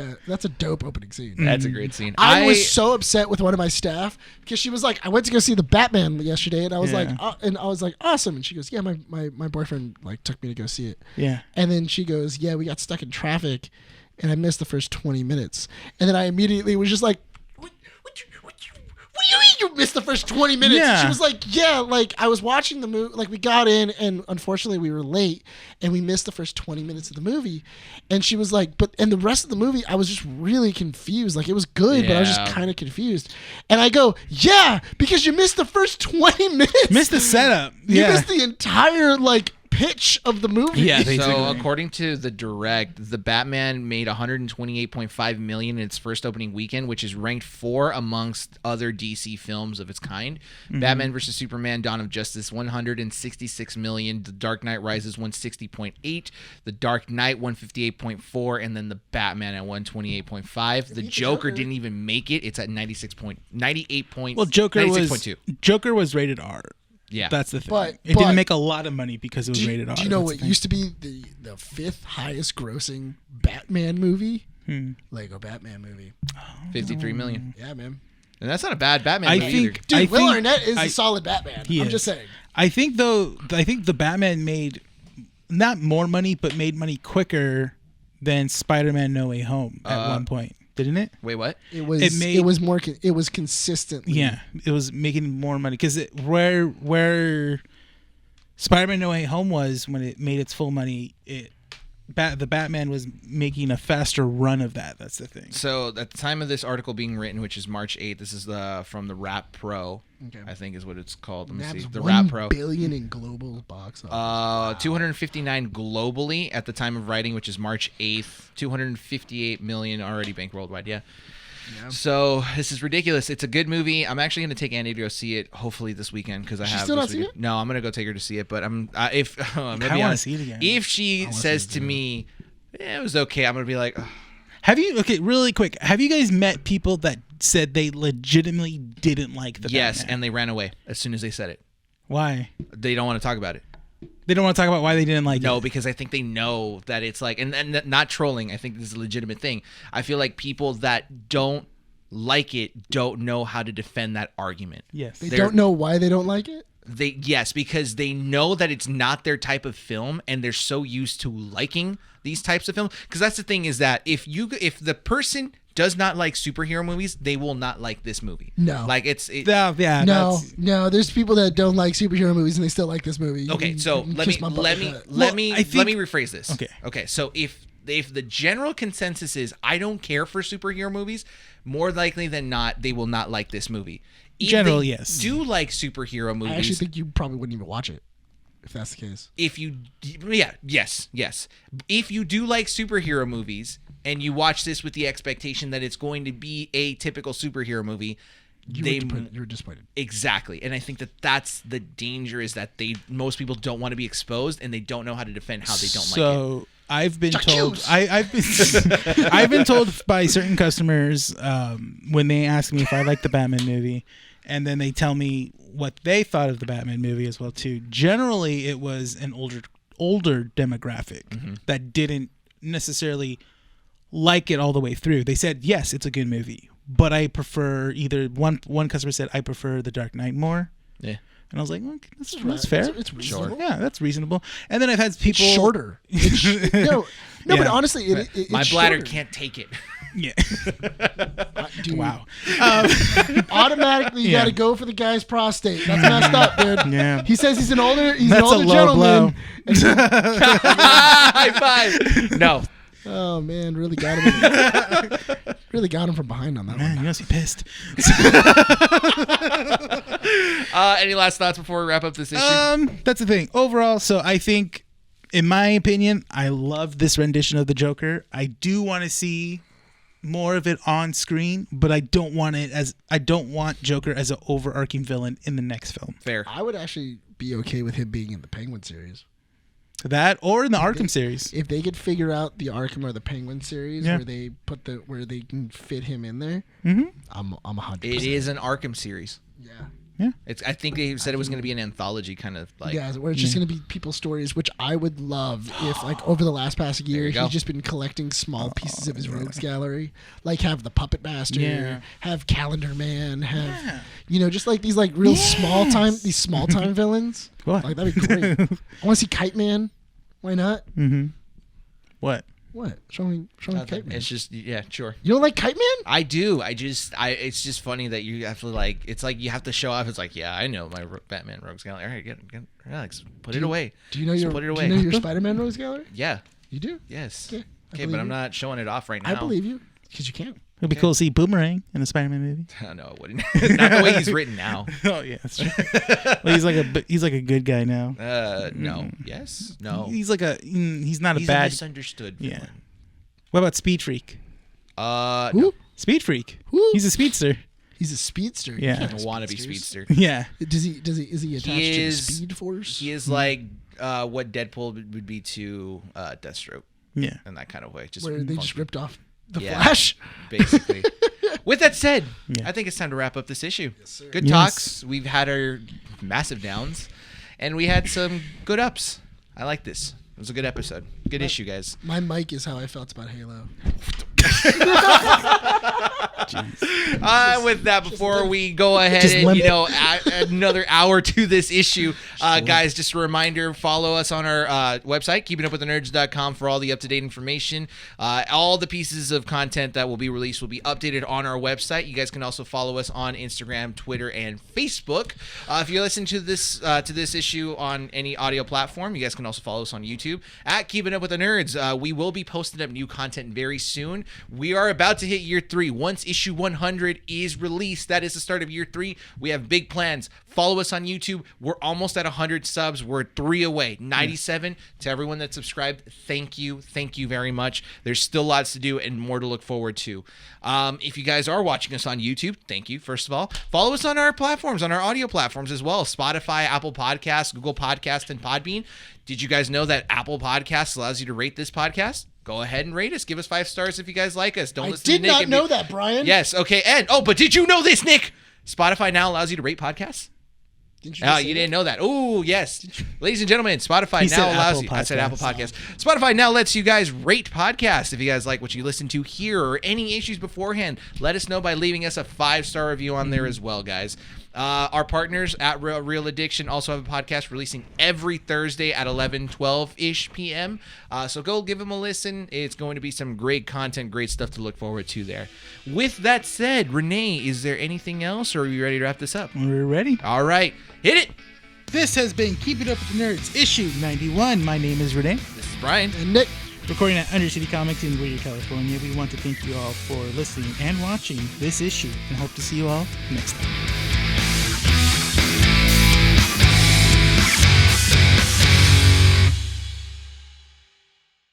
opening scene. That's a great scene. I was so upset with one of my staff because she was like, I went to go see the Batman yesterday, and I was like, awesome. And she goes, yeah, my boyfriend like took me to go see it. Yeah. And then she goes, yeah, we got stuck in traffic, and I missed the first 20 minutes. And then I immediately was just like, what do you mean you missed the first 20 minutes? Yeah. And she was like, yeah, like I was watching the movie, like we got in and unfortunately we were late and we missed the first 20 minutes of the movie. And she was like, and the rest of the movie, I was just really confused. Like it was good, but I was just kind of confused. And I go, yeah, because you missed the first 20 minutes. Missed the setup. You Yeah. missed the entire like pitch of the movie. Yeah, basically. So according to the direct, the Batman made 128.5 million in its first opening weekend, which is ranked 4 amongst other DC films of its kind. Batman vs Superman: Dawn of Justice 166 million, The Dark Knight Rises 160.8, The Dark Knight 158.4, and then the Batman at 128.5. The Joker didn't even make it. It's at 98. Well, Joker 96.2. was rated R. Yeah, That's the thing. But- it didn't make a lot of money because it was rated R. Do you know That's what the thing. used to be the 5th highest grossing Batman movie? Lego Batman movie. 53 million. Yeah, man. And that's not a bad Batman I movie think, either. Dude, Will Arnett is a solid Batman. He I'm is. just saying. I think the Batman made not more money, but made money quicker than Spider-Man: No Way Home at one point, didn't it? Wait, what? It was consistently. Yeah, it was making more money because where Spider-Man: No Way Home was when it made its full money, the Batman was making a faster run of that. That's the thing. So at the time of this article being written, which is March 8th, this is from the Rap Pro, I think is what it's called. Let me see. The Rap Pro. $1 billion in global box office. 259 globally at the time of writing, which is March 8th. 258 million already banked worldwide. Yeah. So this is ridiculous. It's a good movie. I'm actually going to take Andy to go see it. Hopefully this weekend because I have. Still this not seen weekend. No, I'm going to go take her to see it. But I'm gonna I be want to honest. see it again. If she says to me, "It was okay," I'm going to be like, "Ugh." Really quick, have you guys met people that said they legitimately didn't like the "Yes," Batman? and they ran away as soon as they said it. Why? They don't want to talk about it. They don't want to talk about why they didn't like it. No, because I think they know that it's like, and not trolling. I think this is a legitimate thing. I feel like people that don't like it don't know how to defend that argument. Yes. They don't know why they don't like it? Yes, because they know that it's not their type of film, and they're so used to liking these types of films. Because that's the thing is that if the person does not like superhero movies, they will not like this movie. No. Like No, there's people that don't like superhero movies and they still like this movie. Okay, so let me rephrase this. Okay. So if the general consensus is I don't care for superhero movies, more likely than not they will not like this movie. If General, they yes. do like superhero movies. I actually think you probably wouldn't even watch it if that's the case. If you do like superhero movies and you watch this with the expectation that it's going to be a typical superhero movie, you're disappointed. Exactly. And I think that's the danger is that most people don't want to be exposed and they don't know how to defend how they don't like it. So I've been told I've been told by certain customers when they ask me if I like the Batman movie, and then they tell me what they thought of the Batman movie as well too. Generally, it was an older demographic that didn't necessarily like it all the way through. They said, yes, it's a good movie, but I prefer one customer said, I prefer The Dark Knight more. Yeah. And I was like, okay, that's fair. It's reasonable. Yeah, that's reasonable. And then I've had people It's shorter. But honestly, it's my bladder shorter. can't take it. Yeah. Dude, Wow. automatically you Yeah. got to go for the guy's prostate. That's messed up, dude. Yeah. He says he's an older That's a low gentleman. High five. No. Oh man, really got him. Really got him from behind on that Man, one. you must be pissed. Any last thoughts before we wrap up this issue? That's the thing. Overall, so I think, in my opinion, I love this rendition of the Joker. I do want to see more of it on screen, but I don't want Joker as an overarching villain in the next film. Fair. I would actually be okay with him being in the Penguin series. That or in the Arkham series. If they could figure out the Arkham or the Penguin series Yeah. where they can fit him in there, I'm 100%. It is an Arkham series. Yeah. I think they said it was going to be an anthology kind of like. Yeah, where it's just going to be people's stories, which I would love if, like, over the last past year, you go. he's just been collecting small pieces of his rogues gallery, like have the Puppet Master, Yeah. have Calendar Man, have just like these like real small time villains. What? Like that'd be great. I want to see Kite Man. Why not? What? What? Show me Kite Man. It's just sure. You don't like Kite Man? I do. It's just funny that you have to like. It's like you have to show off. It's like I know my Batman Rogues Gallery. All right, get relax. Put it away. Do you know your put it Do away. you know your Spider-Man Rogues Gallery? Yeah. You do? Yes. Okay. I Okay, believe but I'm you. not showing it off right now. I believe you because you can. It'd be cool to see Boomerang in the Spider-Man movie. No, it wouldn't. Not the way he's written now. Oh yeah, that's true. Well, he's like a good guy now. No. Yes. No. He's like he's not He's a bad. misunderstood villain. Yeah. What about Speed Freak? No. Who? Speed Freak. Who? He's a speedster. He's a speedster. You Yeah. can't I have want to be speedsters. speedster. Yeah. Is he attached to the is- Speed Force? He is like what Deadpool would be to Deathstroke Yeah. in that kind of way. Just Where they just funky, ripped off the Yeah. Flash? basically. With that said, Yeah. I think it's time to wrap up this issue. Good Yes. talks. We've had our massive downs, and we had some good ups. I like this. It was a good episode. Good issue, guys. My mic is how I felt about Halo. With that, before we go ahead Just and limp. add another hour to this issue, guys, just a reminder: follow us on our website, keepingupwiththenerds.com, for all the up-to-date information. All the pieces of content that will be released will be updated on our website. You guys can also follow us on Instagram, Twitter, and Facebook. If you're listening to this issue on any audio platform, you guys can also follow us on YouTube at Keeping Up with the Nerds. We will be posting up new content very soon. We are about to hit year 3. Once issue 100 is released, that is the start of year 3. We have big plans. Follow us on YouTube. We're almost at 100 subs. We're 3 away. 97 to everyone that subscribed. Thank you very much. There's still lots to do and more to look forward to. If you guys are watching us on YouTube, thank you, first of all. Follow us on our platforms, on our audio platforms as well. Spotify, Apple Podcasts, Google Podcasts, and Podbean. Did you guys know that Apple Podcasts allows you to rate this podcast? Go ahead and rate us. Give us 5 stars if you guys like us. Don't I listen to did Nick not and know me. that, Brian. Yes, okay. And but did you know this, Nick? Spotify now allows you to rate podcasts. Didn't Oh, say you that? didn't know that. Oh, yes. Ladies and gentlemen, Spotify He now said allows Apple you. I said Apple Podcasts. Podcasts. Spotify now lets you guys rate podcasts. If you guys like what you listen to here or any issues beforehand, let us know by leaving us a 5-star review on there as well, guys. Our partners at Real Addiction also have a podcast releasing every Thursday at 11:12-ish p.m. So go give them a listen. It's going to be some great content, great stuff to look forward to there. With that said, Renee, is there anything else, or are you ready to wrap this up? We're ready. All right, hit it. This has been Keep It Up with the Nerds, issue 91. My name is Renee. This is Brian. And Nick, Recording at Undercity Comics in Whittier, California. We want to thank you all for listening and watching this issue and hope to see you all next time.